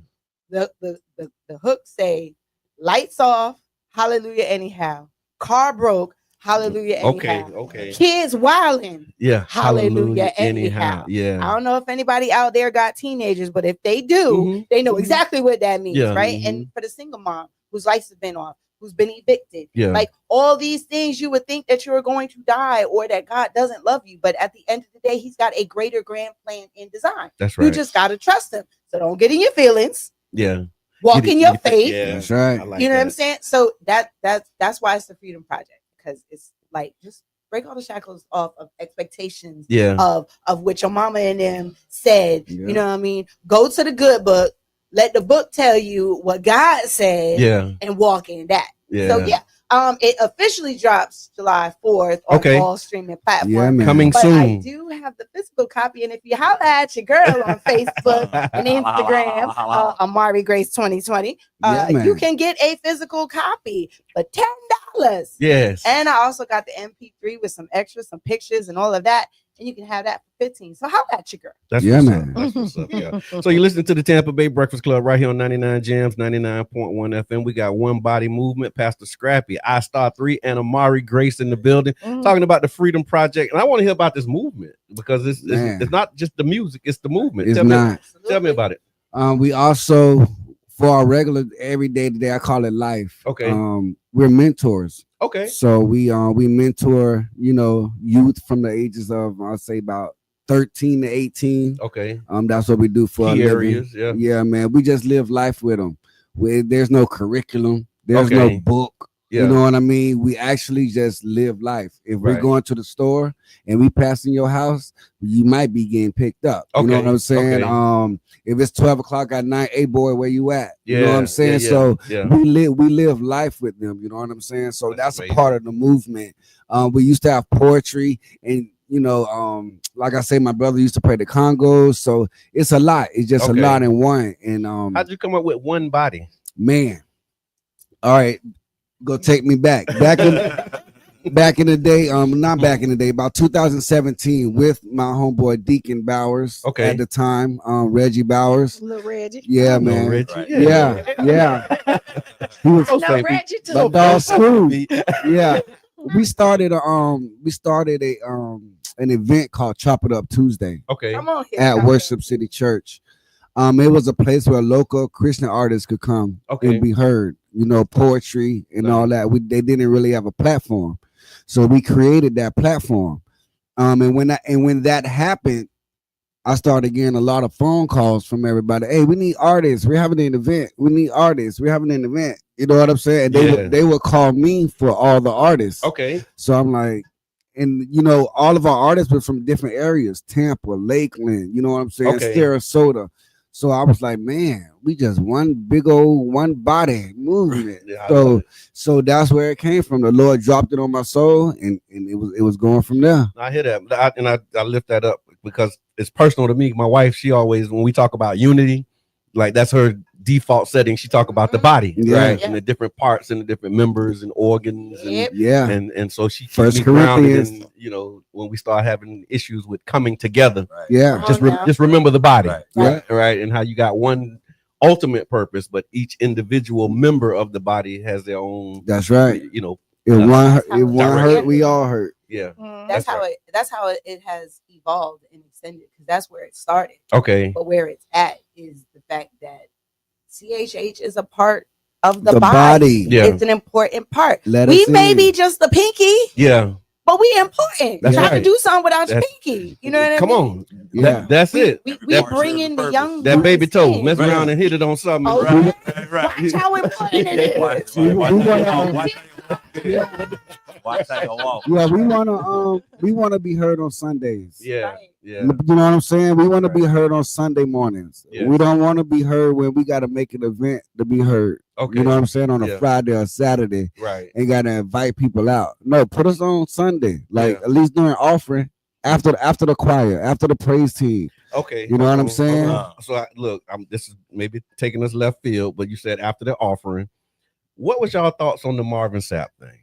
The hook say lights off, hallelujah anyhow. Car broke, hallelujah anyhow. Okay. Kids wilding, Yeah, hallelujah anyhow. Yeah. I don't know if anybody out there got teenagers, but if they do, they know exactly what that means, Yeah. right? And for the single mom whose life has been off, who's been evicted, Yeah. like all these things, you would think that you're going to die or that God doesn't love you, but at the end of the day, He's got a greater grand plan in design. That's right. You just got to trust Him. So don't get in your feelings. Yeah. Walk in your faith. Yeah, That's right. I like You know that. what I'm saying? So that's why it's the Freedom Project, because it's like just break all the shackles off of expectations of what your mama and them said. Yeah. You know what I mean? Go to the good book, let the book tell you what God said, and walk in that. Yeah. So it officially drops July 4th on all streaming platforms. Yeah, man. Coming But soon. I do have the physical copy, and if you holler at your girl on Facebook and Instagram, Amari Grace 2020, man. you can get a physical copy for $10. Yes. And I also got the MP3 with some extras, some pictures, and all of that. And you can have that for $15. So holler at your girl. That's Yeah, what's man. Up. That's what's up. Yeah. So you listen to the Tampa Bay Breakfast Club right here on 99 Jams, 99.1 FM. We got One Body Movement, Pastor Scrappy, I-Star3, and Amari Grace in the building, talking about the Freedom Project. And I want to hear about this movement because it's not just the music, it's the movement. It's Tell me about it. We also, for our regular everyday today, I call it life. Okay. We're mentors. Okay. So we mentor, youth from the ages of, I'll say about 13 to 18. Okay. That's what we do for Key a living. areas. Yeah. Yeah, man. We just live life with them. There's no curriculum. There's no book. Yeah. You know what I mean? We actually just live life. If we're going to the store and we passing your house, you might be getting picked up. You know what I'm saying? Okay. If it's 12 o'clock at night, hey boy, where you at? You know what I'm saying? Yeah. So we live life with them. You know what I'm saying? So that's a part of the movement. We used to have poetry and like I say, my brother used to play the congos. So it's a lot. It's just a lot in one. And how'd you come up with One Body? Man. All right. Go take me back. Back in the day, not back in the day, about 2017, with my homeboy Deacon Bowers. Okay. At the time, Reggie Bowers. Little Reggie. Yeah, man. Reggie. Yeah. He was No, Reggie too. my dog Screw. Yeah. We started an event called Chop It Up Tuesday. Okay. Come on here. At Worship City Church. It was a place where local Christian artists could come and be heard. Poetry and all that. They didn't really have a platform, so we created that platform. And when that happened, I started getting a lot of phone calls from everybody. Hey, we need artists. We're having an event. We need artists. We're having an event. You know what I'm saying? They would call me for all the artists. Okay. So I'm like, and all of our artists were from different areas: Tampa, Lakeland. You know what I'm saying? Sarasota. So I was like, man, we just one big old one body movement. So that's where it came from. The Lord dropped it on my soul, and it was going from there. I hear that, I lift that up because it's personal to me. My wife, she always, when we talk about unity, like that's her default setting. She talk about the body, right, and the different parts and the different members and organs, and so she keeps me grounded. And when we start having issues with coming together, just remember the body, right, and how you got one ultimate purpose, but each individual member of the body has their own. That's right. If one hurt, we all hurt. Yeah, that's how it has evolved and extended, because that's where it started. Okay, but where it's at is the fact that CHH is a part of the body. Yeah. It's an important part. We may be just the pinky. Yeah. But we important. That's Trying right. to do something without your pinky. You know what I mean? Come on. Yeah. That's it. We bring in the young. That baby toe. in. Mess around and hit it on something. Watch how important it is. We wanna be heard on Sundays. Yeah. Yeah. You know what I'm saying? We want to be heard on Sunday mornings. Yeah. We don't want to be heard when we got to make an event to be heard. Okay. You know what I'm saying? On a Friday or Saturday. Right. Ain't got to invite people out. No, put us on Sunday. Like at least during offering. after the choir, after the praise team. Okay, you know what I'm saying? So look, this is maybe taking us left field, but you said after the offering. What was y'all thoughts on the Marvin Sapp thing?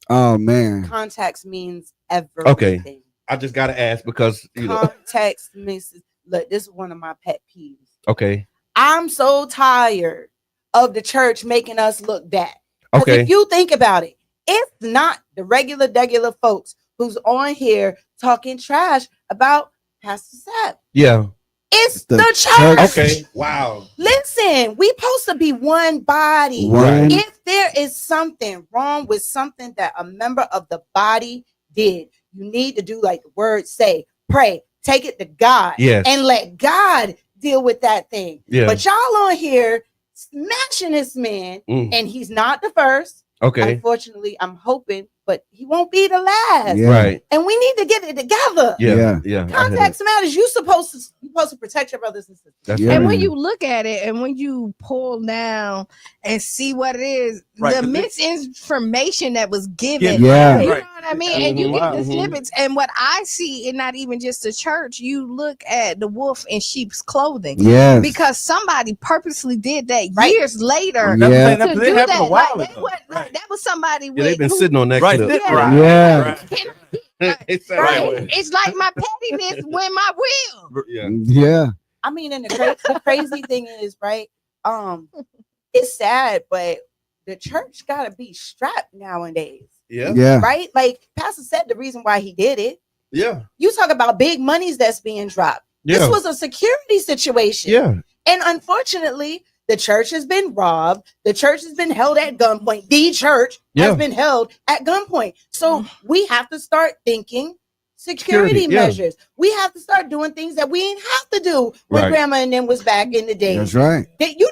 Oh man, context means everything. Okay, I just gotta ask because context means. Look, this is one of my pet peeves. Okay, I'm so tired of the church making us look bad. Okay, if you think about it, it's not the regular folks who's on here talking trash about Pastor Sapp. Yeah. It's the church. Okay. Wow. Listen, we supposed to be one body. Right. If there is something wrong with something that a member of the body did, you need to do like the words say, pray, take it to God, and let God deal with that thing. Yeah. But y'all on here smashing this man, and he's not the first. Okay. Unfortunately, I'm hoping, but he won't be the last. Yeah. Right. And we need to get it together. Yeah. Context matters. You're supposed to protect your brothers and sisters. And when you look at it and when you pull down and see what it is, the misinformation that was given, you know what I mean? And you get the snippets. And what I see, and not even just the church, you look at the wolf in sheep's clothing. Yes. Because somebody purposely did that years later. Yeah. To do that. That was somebody with they've been sitting on that clip. It's like my pettiness when my will. Yeah. I mean, and the crazy thing is, right? It's sad, but the church gotta be strapped nowadays. Yeah. Right? Like Pastor said, the reason why he did it. Yeah. You talk about big monies that's being dropped. Yeah. This was a security situation. Yeah. And unfortunately, the church has been robbed. The church has been held at gunpoint. The church has been held at gunpoint. So we have to start thinking security measures. We have to start doing things that we didn't have to do when grandma and them was back in the day. That's right. That you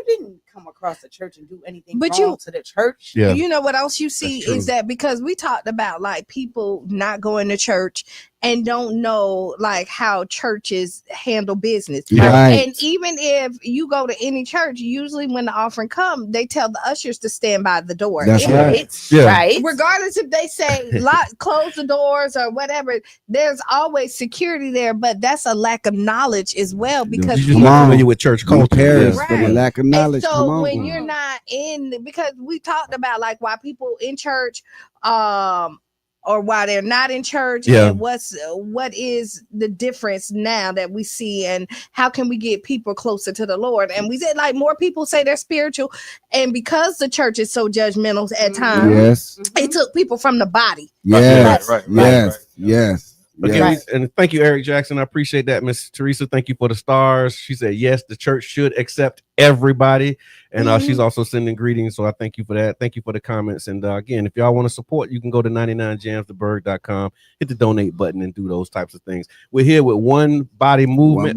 didn't come across the church and do anything wrong to the church. Yeah. You know what else you see is that because we talked about like people not going to church and don't know like how churches handle business. Right. And even if you go to any church, usually when the offering comes, they tell the ushers to stand by the door. That's right. Right. Regardless if they say close the doors or whatever, there's always security there, but that's a lack of knowledge as well because you're familiar with church culture. For the lack of knowledge. And so when you're not in, because we talked about like why people in church or why they're not in church and what is the difference now that we see and how can we get people closer to the Lord. And we said like more people say they're spiritual, and because the church is so judgmental at times, it took people from the body. Yes. Okay, Yes. and thank you, Eric Jackson. I appreciate that, Miss Teresa. Thank you for the stars. She said, yes, the church should accept everybody. And she's also sending greetings. So I thank you for that. Thank you for the comments. And again, if y'all want to support, you can go to 99jamstheberg.com, hit the donate button and do those types of things. We're here with One Body Movement.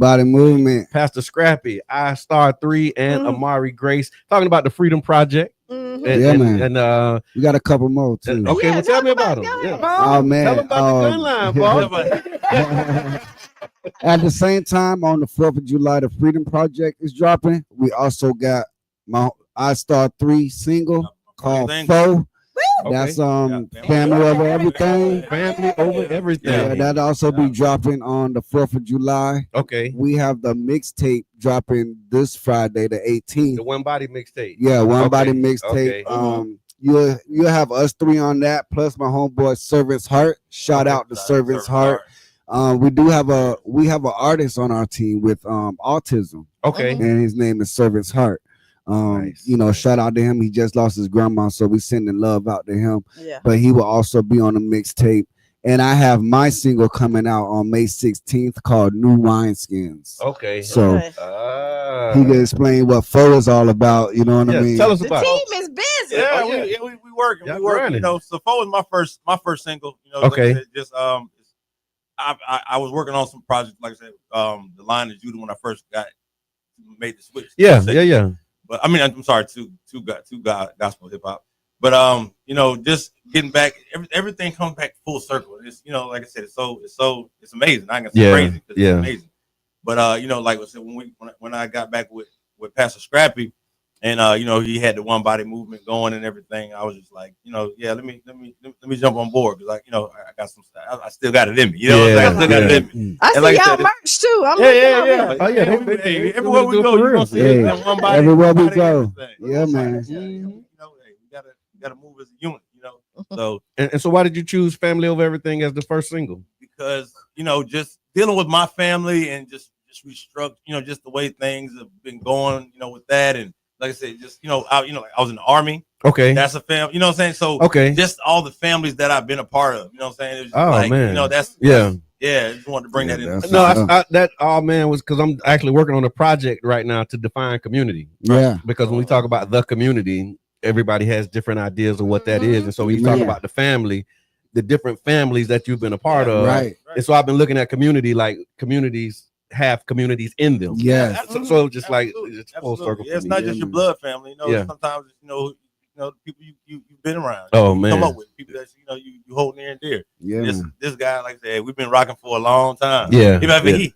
Pastor Scrappy, I-Star3, and Amari Grace, talking about the Freedom Project. And we got a couple more too. Okay, well, tell me about them. Oh man, tell them about the gun line, boss. At the same time, on the 4th of July, the Freedom Project is dropping. We also got my I-Star3 single called Foe. That's family over everything. Family over everything. Yeah, that'll also be dropping on the 4th of July. Okay. We have the mixtape dropping this Friday, the 18th. The One Body mixtape. Yeah, One Body mixtape. Okay. You'll have us three on that, plus my homeboy Servant's Heart. Shout out to Servant's Heart. We have an artist on our team with autism. Okay. And his name is Servant's Heart. Nice. Shout out to him. He just lost his grandma, so we sending love out to him. Yeah. But he will also be on the mixtape. And I have my single coming out on May 16th called New Wineskins. Okay. So he can explain what Foe is all about. You know what I mean? Tell us about it. The team is busy. Yeah, we working. We working. So Foe is my first single. Okay. Like I said, I was working on some projects, like I said, the Line of Judah when I first made the switch. Yeah. But I mean, I'm sorry, to gospel hip hop. But just getting back, everything comes back full circle. It's like I said, it's amazing. I can say crazy because it's amazing. But like I said, when I got back with Pastor Scrappy, And you know, he had the one body movement going and everything. I was just like, you know, yeah, let me jump on board because, like, you know, I got some stuff. I still got it in me. You know, what I'm saying? I still got it in me. I see like y'all said, merch too. I'm yeah. Oh yeah, they everywhere we go, you gonna see that one body. Everywhere we go, everything. yeah, man. You know, hey, we gotta move as a unit. You know, so and so why did you choose Family Over Everything as the first single? Because, you know, just dealing with my family and just restructure, you know, just the way things have been going, you know, with that. And like I said, just, you know, I was in the Army. Okay. That's a family, you know what I'm saying? So just all the families that I've been a part of, you know what I'm saying? It was just like, man. you know, I just wanted to bring that in. No, man, was because I'm actually working on a project right now to define community. Yeah. Because when we talk about the community, everybody has different ideas of what that is. And so when you talk about the family, the different families that you've been a part of. Right. And so I've been looking at community, like communities have communities in them. Yeah. So just like it's full circle. Yeah, it's not just your blood family. You know, sometimes you know people you've been around. Oh you man, come up with people that you hold near and dear. Yeah. This guy, like I said, we've been rocking for a long time. Yeah.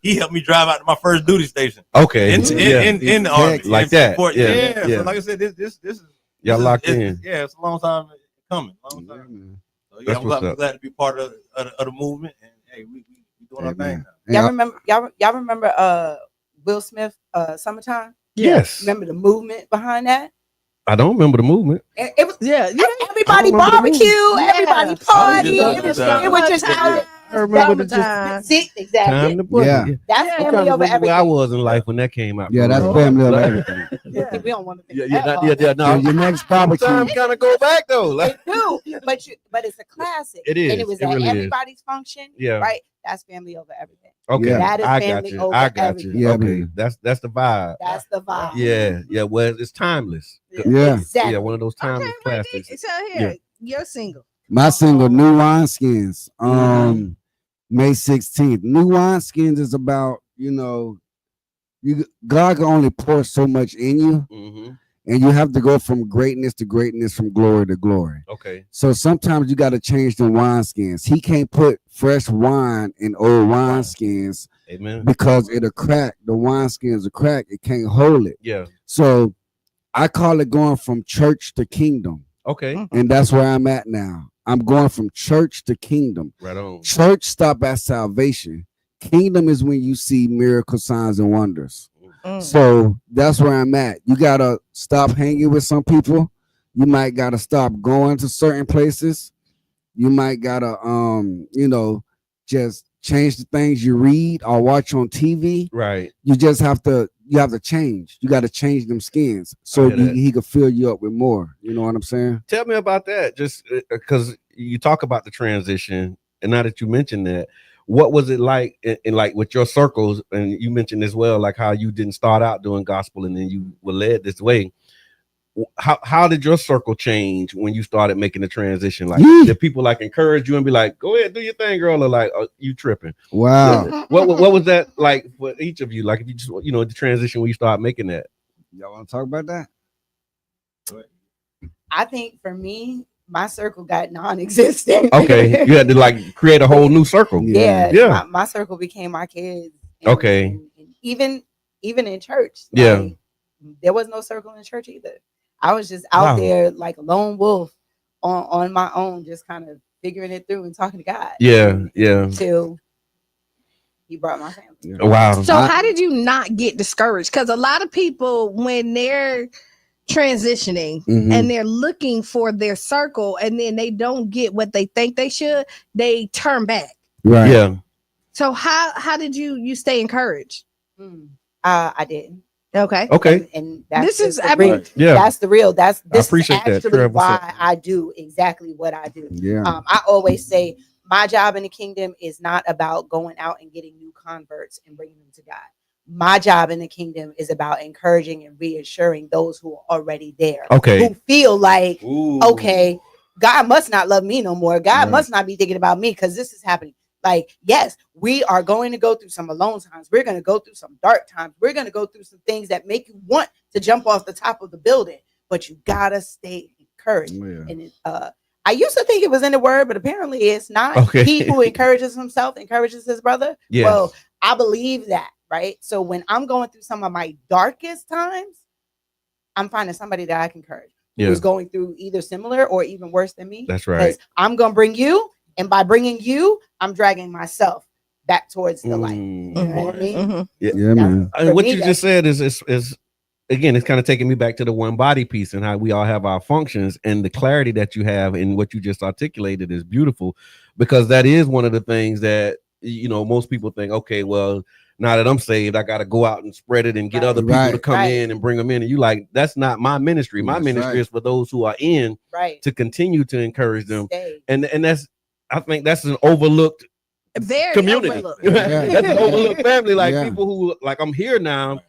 He helped me drive out to my first duty station. Okay. In the Army, like that. Yeah. So like I said, this is y'all locked in. Yeah, it's a long time coming. Long time. So yeah, I'm glad to be part of the movement. And hey, we doing our thing now. Y'all remember Will Smith Summertime? Yes. Remember the movement behind that? I don't remember the movement. It was everybody barbecue, everybody party. It was just I remember the see exactly. That's Family Over Everything. I was in life when that came out. Yeah, that's Family Over Everything. We don't want to think no. Your next barbecue. Time kind of go back though. Like, but it's a classic. It is. And it was it at really everybody's function. Yeah. Right. That's Family Over Everything. Okay. Yeah. That is I Family got you. Over I got Everything. you. Yeah, Okay. man. That's the vibe. That's the vibe. Yeah. Well, it's timeless. Yeah. Exactly. Yeah, one of those timeless classics. So here, your single. My single, New Wineskins, May 16th. New Wineskins is about, God can only pour so much in you, and you have to go from greatness to greatness, from glory to glory. Okay. So sometimes you got to change the wineskins. He can't put fresh wine in old wineskins. Amen. Because it'll crack. The wineskins will crack. It can't hold it. Yeah. So I call it going from church to kingdom. Okay. And that's where I'm at now. I'm going from church to kingdom. Right on. Church stop at salvation. Kingdom is when you see miracle signs and wonders. So that's where I'm at. You gotta stop hanging with some people. You might gotta stop going to certain places. You might gotta just change the things you read or watch on TV. Right. You just have to change. You got to change them skins so he could fill you up with more. You know what I'm saying? Tell me about that. Just because you talk about the transition, and now that you mentioned that, what was it like in like with your circles? And you mentioned as well, like how you didn't start out doing gospel and then you were led this way. How did your circle change when you started making the transition? Like, did people like encourage you and be like, "Go ahead, do your thing, girl," or like, "Oh, you tripping?" Wow. What was that like for each of you? Like, if you just the transition when you start making that. Y'all want to talk about that? I think for me, my circle got non-existent. Okay, you had to like create a whole new circle. Yeah. My circle became my kids. Okay. And even in church. Yeah. There was no circle in church either. I was just out there like a lone wolf on my own, just kind of figuring it through and talking to God. Yeah. Till he brought my family. Yeah. Wow. So how did you not get discouraged? Because a lot of people, when they're transitioning and they're looking for their circle and then they don't get what they think they should, they turn back. Right. Yeah. So how did you stay encouraged? I didn't. Okay. And that's this is real. Yeah. That's the real. This is actually Trev, why I do exactly what I do. Yeah. I always say my job in the kingdom is not about going out and getting new converts and bringing them to God. My job in the kingdom is about encouraging and reassuring those who are already there. Okay. Who feel like, okay, God must not love me no more. God must not be thinking about me because this is happening. Like, yes, we are going to go through some alone times. We're going to go through some dark times. We're going to go through some things that make you want to jump off the top of the building, but you gotta stay encouraged. Yeah. And I used to think it was in the word, but apparently it's not. Okay. He who encourages himself encourages his brother. Yes. Well, I believe that, right? So when I'm going through some of my darkest times, I'm finding somebody that I can encourage Yeah. who's going through either similar or even worse than me. That's right. I'm gonna bring you, and by bringing you, I'm dragging myself back towards the light. You know what I mean? Yeah, man. And what you just said is again, it's kind of taking me back to the one body piece and how we all have our functions, and the clarity that you have in what you just articulated is beautiful, because that is one of the things that, you know, most people think, okay, well, now that I'm saved, I got to go out and spread it and get other people to come in and bring them in. And you like, that's not my ministry. My ministry is for those who are in to continue to encourage them. And that's, I think that's an overlooked community. That's an overlooked family. Like people who like, I'm here now,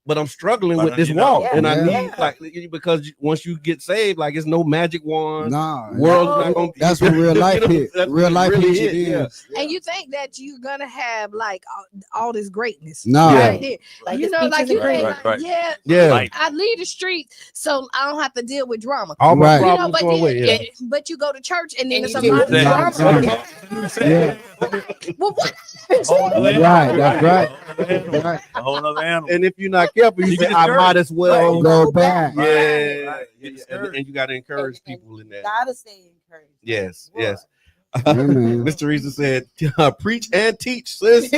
but I'm struggling with this walk, and I need like, because once you get saved, like it's no magic wand. World's not gonna be, that's what real life is. Real life really is. And you think that you're gonna have like all this greatness, no, right there. Like you know, like you think, like, yeah. I leave the street, so I don't have to deal with drama. All my You know, problems but go away. But you go to church, and then And it's a you lot of do drama. Yeah. Well, what? Right, that's right. A whole other animal. And if you're not careful, you say, I might as well go back. Yeah, and you got to encourage people in that. Gotta stay encouraged. Yes, Boy. yes. man. Miss Teresa said, "Preach and teach, sis."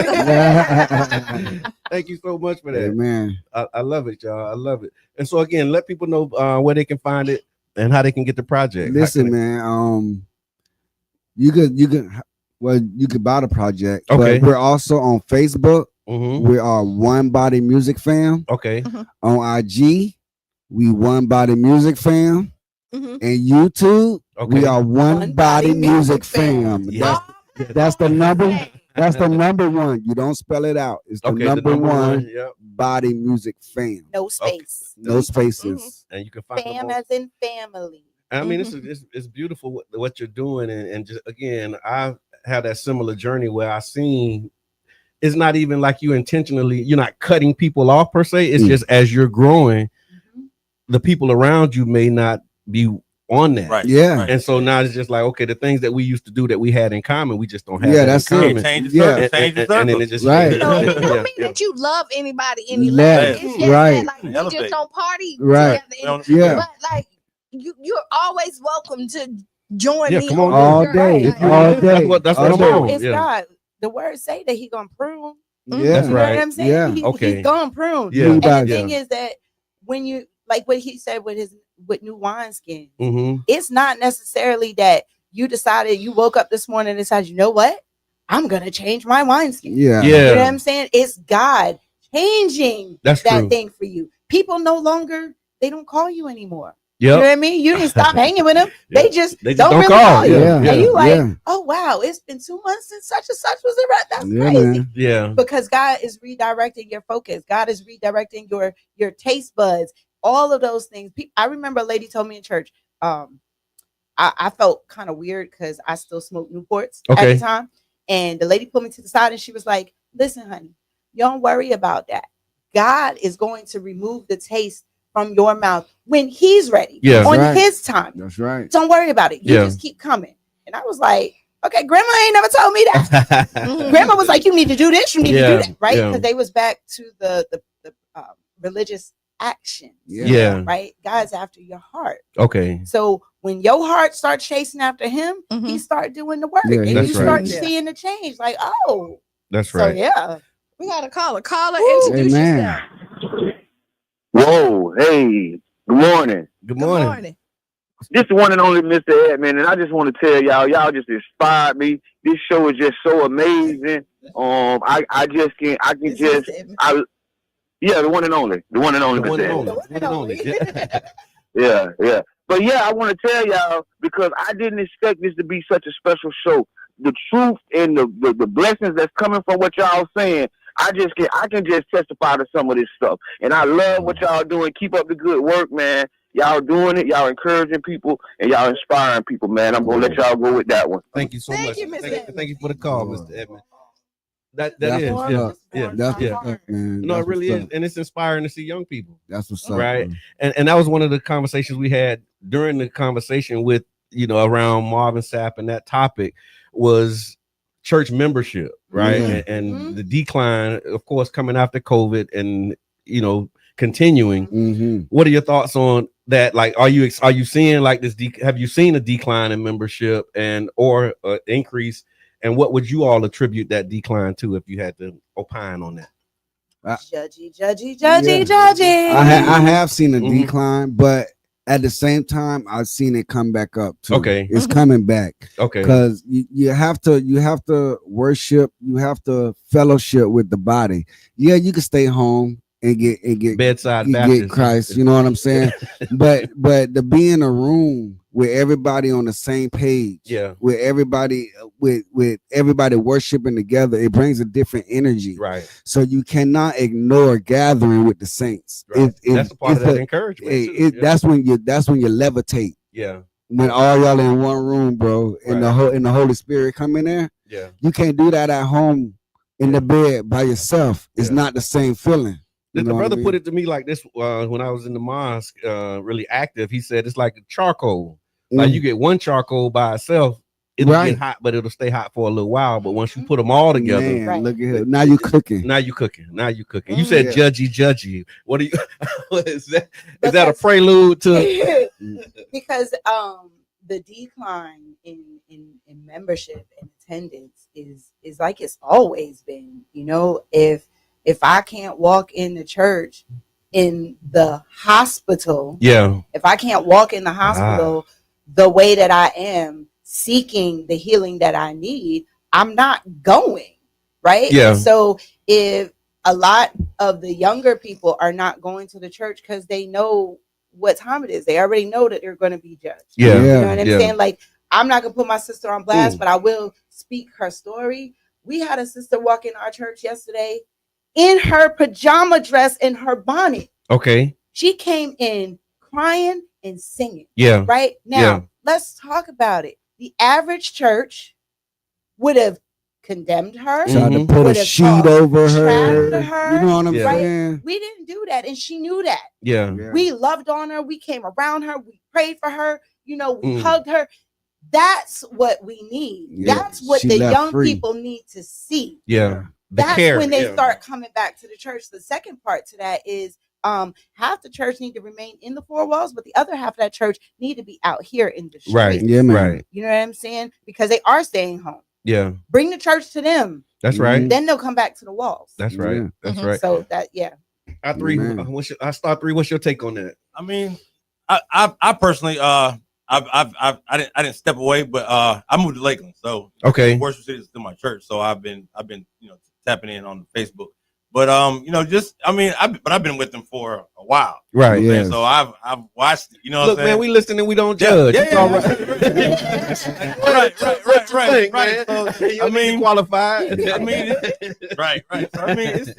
Thank you so much for that. Amen. I love it, y'all. I love it. And so again, let people know where they can find it and how they can get the project. Listen, man. You could buy the project. Okay. But we're also on Facebook. Mm-hmm. We are One Body Music Fam. Okay. On IG, we One Body Music Fam. Mhm. And YouTube, Okay. we are One Body Music Fam. Yes. That's the number. That's the number one. You don't spell it out. It's the number one. Yep. Body Music Fam. No space. No spaces. And you can find Fam them as in family. I mean, it's beautiful what you're doing, and just again, I've had that similar journey where I seen it's not even like you're not cutting people off per se. It's just as you're growing, the people around you may not be on that. Right. Yeah. And so now it's just like, okay, the things that we used to do that we had in common, we just don't have. Yeah, that that's in it. common. Change the Yeah. circle. Change the circle. And then it just Right. You know, it don't Yeah, mean yeah. that you love anybody any Less. less. It's just Right. that, like, we Elevate. just don't party Right. together. Yeah. But like you're always welcome to join Yeah, me come on All this day. journey. Like, All day. That's All what day. I'm on. It's Yeah. God. The words say that He gonna prune. Yeah. That's You know right. what I'm saying? Yeah. Okay. He's gonna prune. Yeah. And the Yeah. thing is that when you like what he said with new wineskin, Mm-hmm. it's not necessarily that you decided you woke up this morning and decided, you know what? I'm gonna change my wineskin. Yeah. You know what Yeah. I'm saying? It's God changing That's that true. thing for you. People no longer, they don't call you anymore. Yep. You know what I mean? You didn't stop hanging with them. Yeah. They just They just don't don't really call. call you. Yeah. And you like, Yeah. oh wow, it's been 2 months since such and such was around. That's Yeah, crazy. man. Yeah. Because God is redirecting your focus. God is redirecting your taste buds. All of those things. I remember a lady told me in church, I felt kind of weird because I still smoked Newports at Okay. the time. And the lady pulled me to the side and she was like, listen, honey, you don't worry about that. God is going to remove the taste from your mouth when He's ready. Yeah. On Right. His time. That's right. Don't worry about it. You Yeah. just keep coming. And I was like, okay, grandma ain't never told me that. Grandma was like, you need to do this, you need to Yeah, do that, right? yeah. Because they was back to the religious action. Yeah. Right? God's after your heart. Okay. So when your heart starts chasing after Him, He start doing the work, Yeah, and that's you right. start seeing the change. Like, oh, That's so right. yeah. we got a caller. Caller, introduce Amen. yourself. Whoa, hey, good morning. Good Good morning. morning. This the one and only Mr. Edmond, and I just want to tell y'all just inspired me. This show is just so amazing. I can just, the one and only, The one and Mr. only. Edmond. The one and only. Yeah. But yeah, I want to tell y'all because I didn't expect this to be such a special show. The truth and the blessings that's coming from what y'all saying, I can just testify to some of this stuff. And I love what y'all doing. Keep up the good work, man. Y'all doing it. Y'all encouraging people and y'all inspiring people, man. I'm gonna let y'all go with that one. Thank you so Thank much. you, Mr. Edmond. Thank you for the call, Mr. Edmond. That That's is, what's yeah, up. yeah, That's yeah. what's up, man. No, That's it really what's is, up. and it's inspiring to see young people. That's what's up, Right. bro. And that was one of the conversations we had during the conversation with, around Marvin Sapp, and that topic was church membership, right? Yeah. And the decline, of course, coming after COVID, and continuing. What are your thoughts on that? Like, are you seeing like this? Have you seen a decline in membership and or increase? And what would you all attribute that decline to if you had to opine on that? Judgy. I have seen a decline, but at the same time, I've seen it come back up too. Okay, it's coming back. Okay, because you have to worship, you have to fellowship with the body. Yeah, you can stay home and get bedside Baptist, get Christ. You know what I'm saying? but to be in a room with everybody on the same page, with everybody worshiping together, it brings a different energy. Right. So you cannot ignore gathering with the saints. Right. That's a part of that encouragement. That's when you levitate. Yeah. When all y'all in one room, bro, and the Holy Spirit come in there. Yeah. You can't do that at home in the bed by yourself. It's not the same feeling. The brother put it to me like this when I was in the mosque, really active. He said it's like a charcoal. Like you get one charcoal by itself, it'll get hot, but it'll stay hot for a little while. But once you put them all together, look at it. Now you cooking. You said judgy. What do you? Is that a prelude to? Because the decline in membership and attendance is like it's always been. You know, if I can't walk in the church, in the hospital, if I can't walk in the hospital the way that I am seeking the healing that I need, I'm not going, right? So if a lot of the younger people are not going to the church because they know what time it is, they already know that they're going to be judged. You know what I'm saying? Like, I'm not gonna put my sister on blast, but I will speak her story. We had a sister walk in our church yesterday in her pajama dress and her bonnet. Okay. She came in crying and singing. Right now, let's talk about it. The average church would have condemned her, tried to put a sheet over her. You know what I'm saying? We didn't do that, and she knew that. We loved on her. We came around her. We prayed for her. You know, we hugged her. That's what we need. That's what the young people need to see. That's when they start coming back to the church. The second part to that is half the church need to remain in the four walls, but the other half of that church need to be out here in the streets. Right. Yeah, man. Right. You know what I'm saying? Because they are staying home. Yeah. Bring the church to them. That's right. Then they'll come back to the walls. That's right. That's right. So that I start three. What's your take on that? I mean, I personally I didn't step away, but I moved to Lakeland, so worship city is still my church. So I've been tapping in on Facebook, but I've been with them for a while, right? Yeah. So I've watched it. You know, look, man, we listen and we don't judge. It's all right. Right. So, I mean, qualified. I mean, right. So, I mean, it's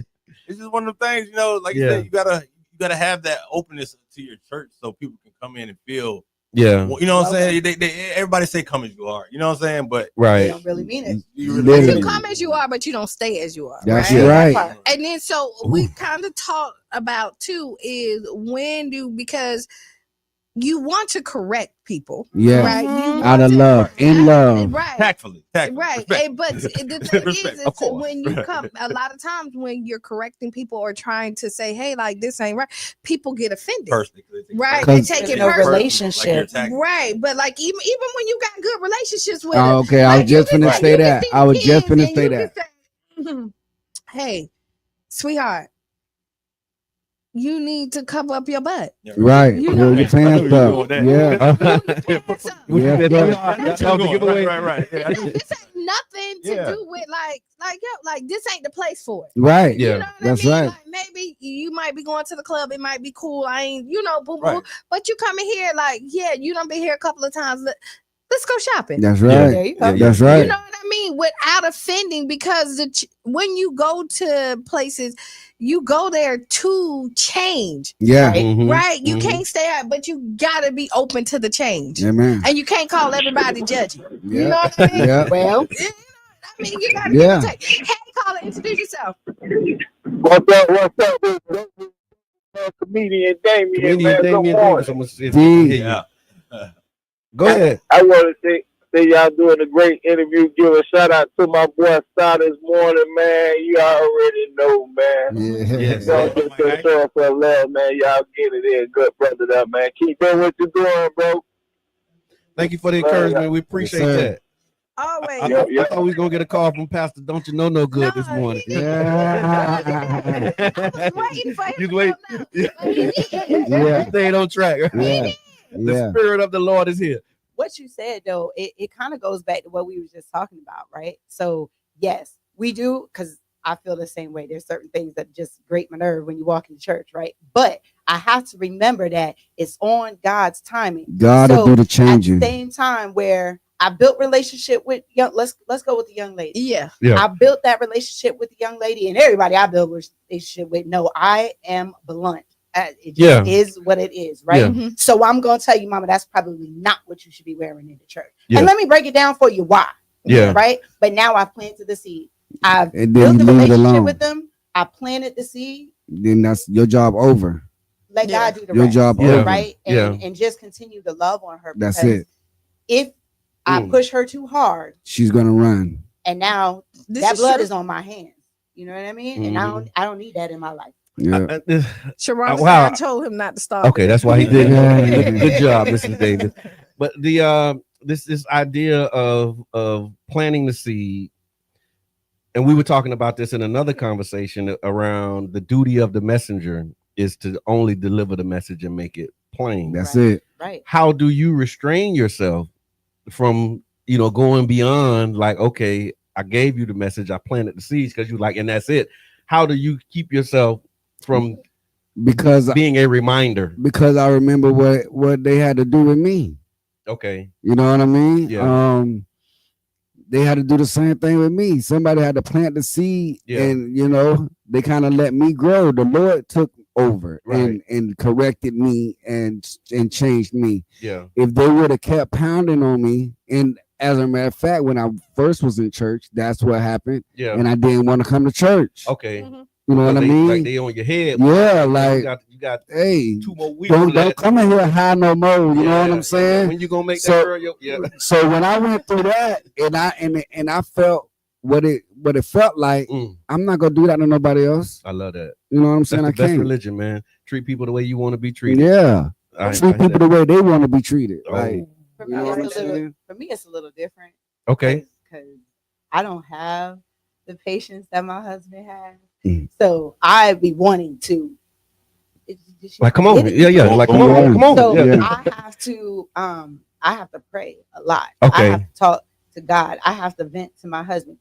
just one of the things. You know, like you said, you gotta have that openness to your church so people can come in and feel. Yeah, you know what I'm saying. Everybody say come as you are. You know what I'm saying, but they don't really mean it. You come as you are, but you don't stay as you are. That's right. And then so we kind of talk about too is because you want to correct people, right? Out of love, in love, right? Tactfully. Right. But the thing is when you come, a lot of times when you're correcting people or trying to say, "Hey, like this ain't right," people get offended, right? They take it personal, relationship, right? But like even when you got good relationships with, I was just gonna say that. Hey, sweetheart, you need to cover up your butt. Right. Your pants up. Right. This ain't nothing to do with like this ain't the place for it. Right. You know what That's I mean? right. Like maybe you might be going to the club. It might be cool. I ain't, boom, boom. But you come in here like, you done been here a couple of times. Let's go shopping. That's right. That's right. You know what I mean? Without offending, because when you go to places, you go there to change. Yeah. Right? Right? You can't stay out, but you gotta be open to the change. Amen. And you can't call everybody judgy. You know what I mean? Yeah. Well, you gotta give it a take. Hey, caller, introduce yourself. What's up? Comedian Damien. Yeah. Go ahead. I want to say, Say y'all doing a great interview. Give a shout out to my boy Star this morning, man. You already know, man. Yeah. Y'all just been showing for love, man. Y'all get it in. Good brother there, man. Keep doing what you're doing, bro. Thank you for the encouragement. We appreciate that. Always. I thought we was gonna get a call from Pastor. Don't you know no good this morning? Yeah. I was waiting for him. You wait. Yeah. Stayed on track. Yeah. The spirit of the Lord is here. What you said though, it kind of goes back to what we were just talking about, right? So yes, we do, because I feel the same way. There's certain things that just grate my nerve when you walk into church, right? But I have to remember that it's on God's timing. God will do the changing. At the same time where I built relationship with young, let's go with the young lady. Yeah. I built that relationship with the young lady, and everybody I built relationship with. No, I am blunt. It just is what it is, right? Yeah. So I'm gonna tell you, Mama, that's probably not what you should be wearing in the church. Yeah. And let me break it down for you why. Yeah. Right. But now I've planted the seed. I've And built then the you leave it relationship alone. with them. I planted the seed. Then that's your job over. Let God do the Your rest. job over. Right. And just continue to love on her. That's because it. If I push her too hard, She's gonna run. and now This that is blood true. is on my hands. You know what I mean? And I don't need that in my life. Yeah. Sharon Wow. told him not to start. Okay, that's why he did. Yeah. Good job, Mrs. Davis. But the this idea of planting the seed, and we were talking about this in another conversation around the duty of the messenger is to only deliver the message and make it plain. That's it. Right. How do you restrain yourself from going beyond, like, okay, I gave you the message, I planted the seeds because you like, and that's it. How do you keep yourself from being a reminder? Because I remember what they had to do with me. Okay. You know what I mean? Yeah. They had to do the same thing with me. Somebody had to plant the seed, and they kind of let me grow. The Lord took over and corrected me and changed me. Yeah. If they would have kept pounding on me, and as a matter of fact, when I first was in church, that's what happened. Yeah. And I didn't want to come to church. Okay. You know what I mean? Like they on your head. Yeah, like you got hey, 2 more weeks. don't come in here high no more. You know what I'm saying? When you gonna make that girl? So when I went through that, and I felt what it felt like, I'm not gonna do that to nobody else. I love that. You know what I'm saying? That's the I best can't. religion, man. Treat people the way you want to be treated. Yeah. Treat I people the way they want to be treated. Like, For you know what I'm me, saying? it's a little different. Okay. Because I don't have the patience that my husband has. So I be wanting to. Like, come on. Yeah. Like, come on. So Yeah. I have to pray a lot. Okay. I have to talk to God. I have to vent to my husband.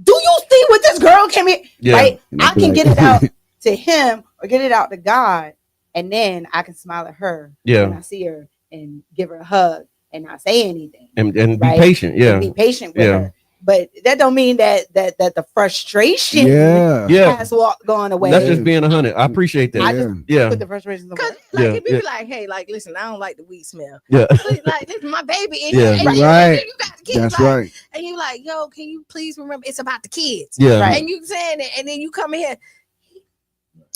Do you see what this girl came in? Yeah. Right? I can get it out to him or get it out to God, and then I can smile at her when I see her and give her a hug and not say anything. And be patient. Yeah. And be patient with her. But that don't mean that the frustration has gone away. That's just being 100. I appreciate that. I just put the frustrations away. Like if you be like, hey, like, listen, I don't like the weed smell. Yeah. Like, this is my baby. And Yeah. and Right. you got the kids. That's like, right. And you like, yo, can you please remember it's about the kids? Yeah. Right. And you saying it, and then you come in here.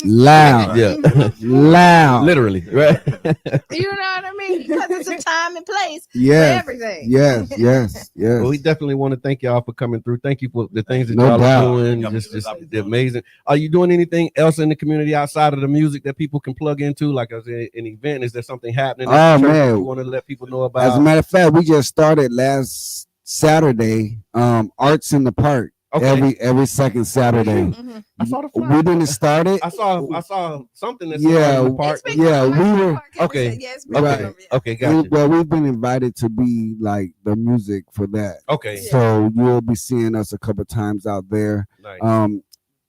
Loud. Yeah. Loud. Literally. Right. You know what I mean? Because it's a time and place Yes. for everything. Yes. Well, we definitely want to thank y'all for coming through. Thank you for the things that No y'all doubt. are doing. Just amazing. Are you doing anything else in the community outside of the music that people can plug into? Like an event? Is there something happening? Oh, at the church that man. you want to let people know about? As a matter of fact, we just started last Saturday. Arts in the Park. Okay. Every second Saturday. I saw the flyer. We didn't start it. I saw something that's Yeah, in the park. yeah, we were Okay. right. Okay, gotcha. Well, we've been invited to be like the music for that. Okay. So you'll be seeing us a couple times out there. Nice.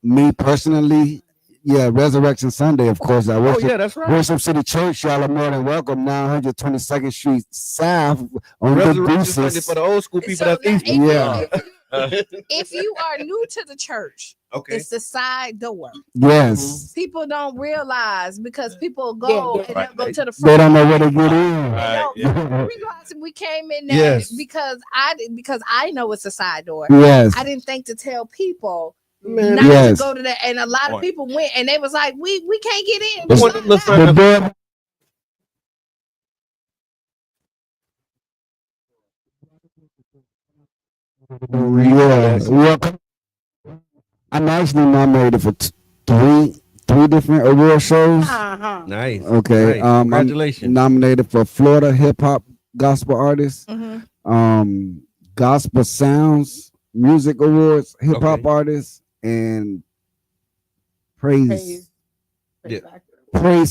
Me personally, Resurrection Sunday, of course. I worship, that's right. Worship City Church. Y'all are more than welcome. 922nd Street South on the Resurrection Sunday Deuces. for the old school people. So That's easy. Yeah. If you are new to the church, Okay. it's the side door. Yes. People don't realize because people go and they'll go to the front. They don't know where to get in. We came in there Yes. because I know it's a side door. Yes. I didn't think to tell people Man, not yes. to go to that, and a lot of people went and they was like, we can't get in. The door. Yeah. Well, I'm actually nominated for three different award shows. Nice. Okay. Nice. Congratulations. I'm nominated for Florida Hip Hop Gospel Artist, Gospel Sounds Music Awards Hip Hop Artist, and Praise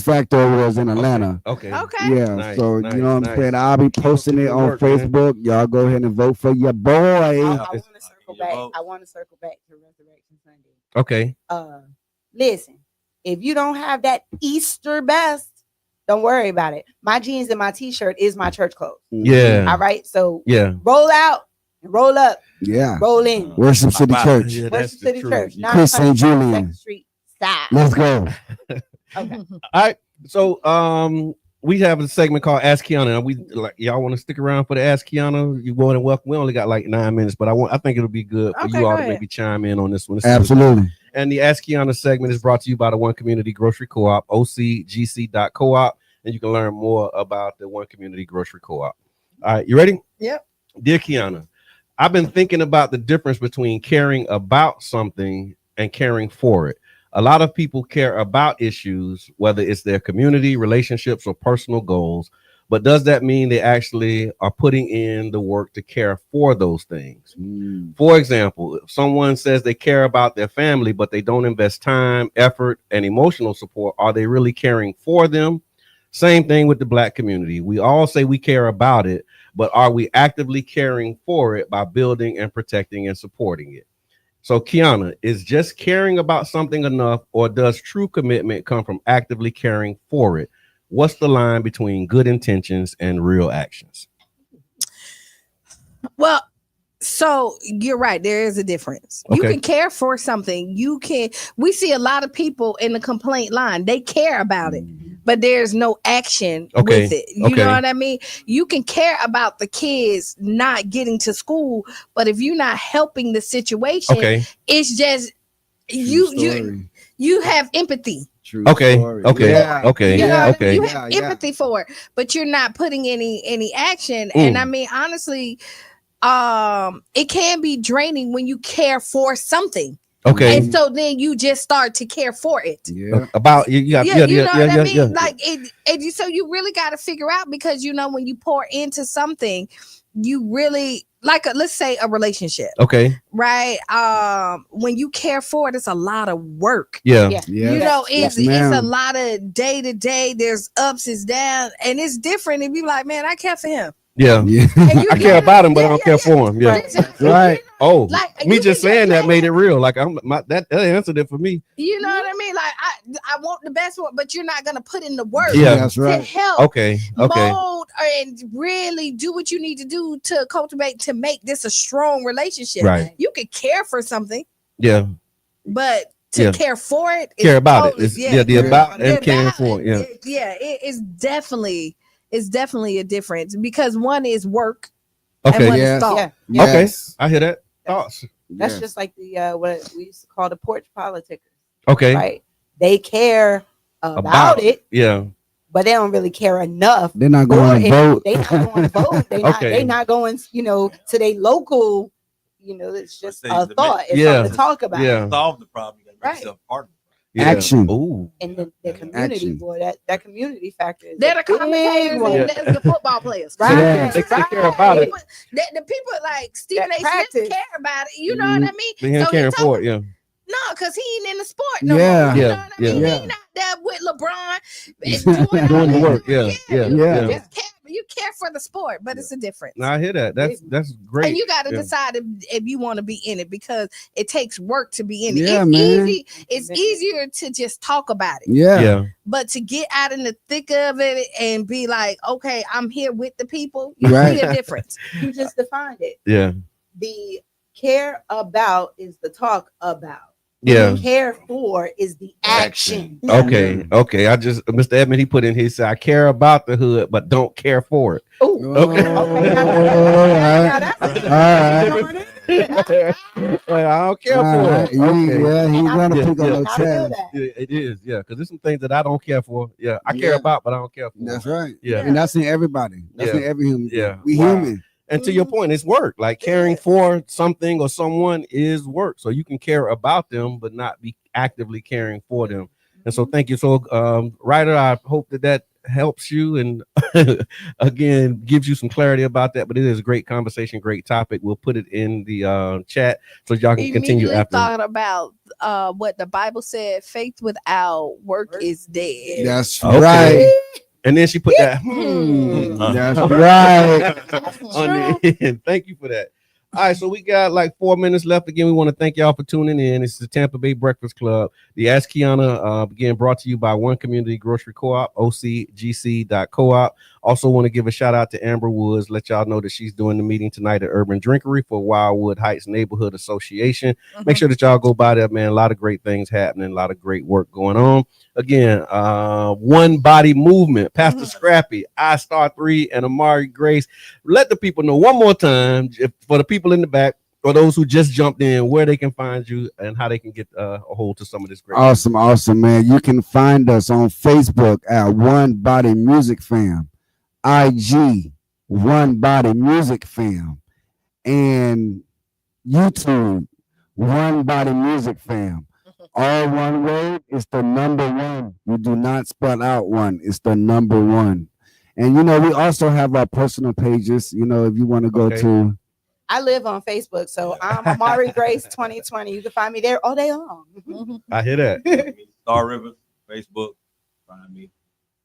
Factor Awards in Atlanta. Okay. Yeah. Nice, So nice, you know what I'm nice. saying? I'll be posting it on work, man. Facebook. Y'all go ahead and vote for your boy. I want to circle back. I want to circle back to Resurrection Sunday. Okay. Listen, if you don't have that Easter best, don't worry about it. My jeans and my t-shirt is my church clothes. Yeah. All right. So Yeah. roll out and roll up. Yeah. Roll in. Worship City Church. Yeah, Worship that's the City truth. Church. Chris St. 900 Julian. 2nd Street side. Let's go. Okay. All right. So we have a segment called Ask Kiana. We like y'all want to stick around for the Ask Kiana? You're more than welcome. We only got like 9 minutes, but I think it'll be good for you all to maybe chime in on this one. Absolutely. And the Ask Kiana segment is brought to you by the One Community Grocery Co-op, ocgc.coop, and you can learn more about the One Community Grocery Co-op. All right, you ready? Yep. Dear Kiana, I've been thinking about the difference between caring about something and caring for it. A lot of people care about issues, whether it's their community, relationships, or personal goals. But does that mean they actually are putting in the work to care for those things? For example, if someone says they care about their family, but they don't invest time, effort, and emotional support, are they really caring for them? Same thing with the Black community. We all say we care about it, but are we actively caring for it by building and protecting and supporting it? So, Kiana, is just caring about something enough, or does true commitment come from actively caring for it? What's the line between good intentions and real actions? Well, so you're right. There is a difference. You Okay. can care for something. We see a lot of people in the complaint line. They care about it, but there's no action with it. You know what I mean? You can care about the kids not getting to school, but if you're not helping the situation, it's just you have empathy. True Okay. story. Okay. Yeah. Okay. You know, Okay. you have empathy for it, but you're not putting any action. And I mean, honestly, it can be draining when you care for something. Okay. And so then you just start to care for it. Yeah. About you got You know what I mean? Like so you really got to figure out, because you know when you pour into something, you really let's say a relationship. Okay. Right. When you care for it, it's a lot of work. Yeah. You know, it's a ma'am. lot of day to day. There's ups, it's down, and it's different. If you like, man, I care for him. Yeah. And you I care about him, but I don't care for him. Yeah. Right. Oh, Like, me you just can saying just that made it real. Like that answered it for me. You know what I mean? Like I want the best one, but you're not gonna put in the work Yeah. That's to right. help Okay. mold and really do what you need to do to cultivate to make this a strong relationship. Right. You can care for something, Yeah. but to care for it, is Care about totally- it. It's, the about and caring for it. Yeah. It's definitely a difference, because one is work Okay. and one Yes. is thought. Yeah. Okay. I hear that. Thoughts. That's Yeah. just like the what we used to call the porch politics. Okay. Right. They care about it, Yeah. but they don't really care enough. They're not going to for it. vote. They not going to vote. They not going, to their local, it's just Say a the thought. It's Yeah. something to talk about. Yeah. Solve the problem. You gotta make Right. yourself part of it. Yeah. Action. Ooh. And the community, Action. boy, that community factor is They're the a big commentators one. and that's the football players. Right. Yeah. They care about it. The people like Stephen That A. Smith practice. care about it. You know what I mean? They ain't So caring he for talking- it. Yeah. No, because he ain't in the sport no Yeah. more. You Yeah. know what I mean? Yeah. He not there with LeBron Doing the work. Yeah. Yeah. Yeah. Just care, you care for the sport, but it's a difference. No, I hear that. That's great. And you got to Yeah. decide if you want to be in it, because it takes work to be in it. Yeah, It's man. easy. It's easier to just talk about it. Yeah. Yeah. But to get out in the thick of it and be like, okay, I'm here with the people, Right. see a difference. You just defined it. Yeah. The care about is the talk about. Yeah. The care for is the action. Okay. Okay. I just Mr. Edmond, he put in he said, I care about the hood, but don't care for it. Ooh. Okay. I don't care for it. Okay. Yeah, he's gonna pick up Yeah. no tab. Yeah, it is, yeah, because there's some things that I don't care for. Yeah, I care Yeah. about, but I don't care for. That's right. Yeah. And that's in everybody. That's Yeah. in every human. Yeah. We Wow. human. And to your point, it's work. Like caring for something or someone is work. So you can care about them, but not be actively caring for them. And so thank you. So, Ryder, I hope that helps you and again gives you some clarity about that. But it is a great conversation, great topic. We'll put it in the chat so y'all can continue after. Thought about what the Bible said: faith without work is dead. That's right. And then she put that. That's right. On the end. Thank you for that. All right, so we got like 4 minutes left. Again, we want to thank y'all for tuning in. It's the Tampa Bay Breakfast Club. The Ask Kiana, again, brought to you by One Community Grocery Co-op, ocgc.coop. Also want to give a shout out to Amber Woods. Let y'all know that she's doing the meeting tonight at Urban Drinkery for Wildwood Heights Neighborhood Association. Make sure that y'all go by there, man. A lot of great things happening, a lot of great work going on. Again, One Body Movement, Pastor Scrappy, I-Star3, and Amari Grace. Let the people know one more time, for the people in the back or those who just jumped in, where they can find you and how they can get a hold to some of this great. Awesome, man. You can find us on Facebook at One Body Music Fam, IG One Body Music Fam, and YouTube One Body Music Fam. All one word. It's the number one. You do not spell out one. It's the number one. And we also have our personal pages. If you want to go to. I live on Facebook, so I'm Amari Grace 2020. You can find me there all day long. I hear that. Star River, Facebook, find me.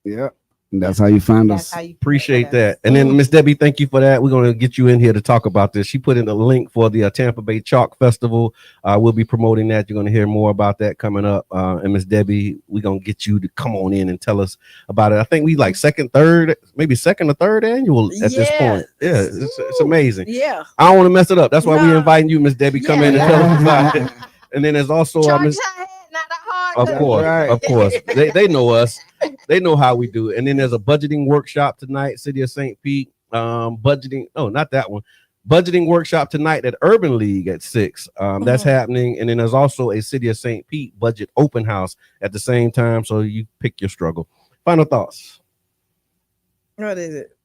Yeah. That's how you find us. Appreciate that. And then Miss Debbie, thank you for that. We're going to get you in here to talk about this. She put in the link for the Tampa Bay Chalk Festival. We'll be promoting that. You're going to hear more about that coming up. And Miss Debbie, we're going to get you to come on in and tell us about it. I think we like second or third annual at this point. Yeah, it's amazing. Yeah. I don't want to mess it up. That's why we're inviting you, Miss Debbie, come in and tell us about it. And then there's also of course. They know us. They know how we do it. And then there's a budgeting workshop tonight, City of St. Pete. Budgeting workshop tonight at Urban League at 6. That's happening. And then there's also a City of St. Pete budget open house at the same time. So you pick your struggle. Final thoughts. What is it?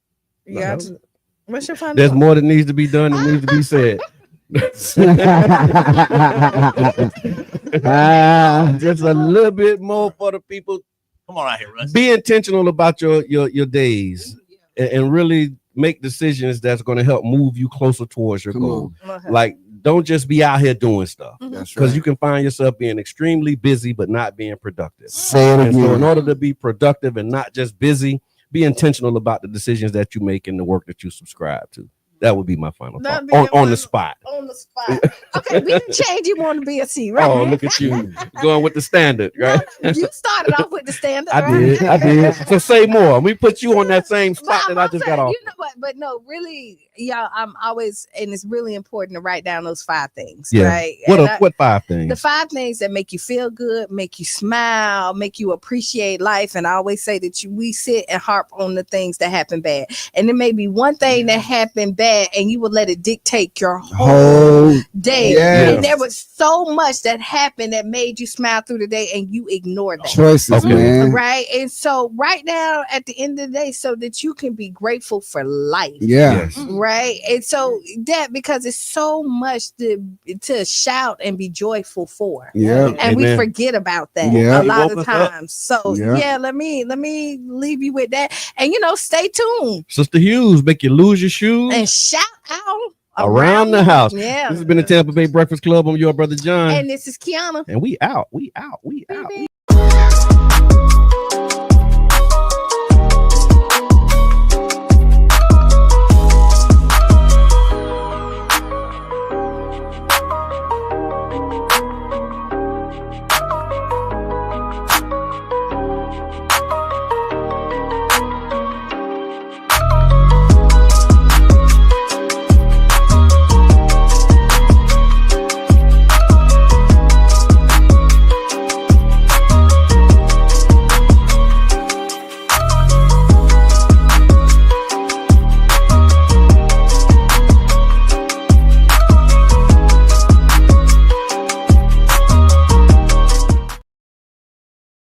What's your final There's thought? more that needs to be done and needs to be said. Just a little bit more for the people. Come on out here, Russ. Be intentional about your days and really make decisions that's going to help move you closer towards your goal. Like, don't just be out here doing stuff, because you can find yourself being extremely busy but not being productive. Say it again. So in order to be productive and not just busy, be intentional about the decisions that you make and the work that you subscribe to. That would be my final thought. On the spot. On the spot. Okay, we didn't change. You want to be a C, right? Oh, look at you going with the standard, right? No, you started off with the standard. I did. So say more. We put you on that same spot that I just got off. You know what? But no, really, I'm always, and it's really important to write down those 5 things, right? What 5 things? The 5 things that make you feel good, make you smile, make you appreciate life. And I always say that we sit and harp on the things that happen bad, and there may be one thing that happened bad, and you will let it dictate your whole day. Yes. And there was so much that happened that made you smile through the day, and you ignored that. Choices, man. Right. And so right now, at the end of the day, so that you can be grateful for life. Yeah. Right. And so that, because it's so much to shout and be joyful for. Yeah. And we forget about that a lot of times. So let me leave you with that. And stay tuned. Sister Hughes, make you lose your shoes. And shout out around the house. Yeah. This has been the Tampa Bay Breakfast Club. I'm your brother John. And this is Kiana. And we out.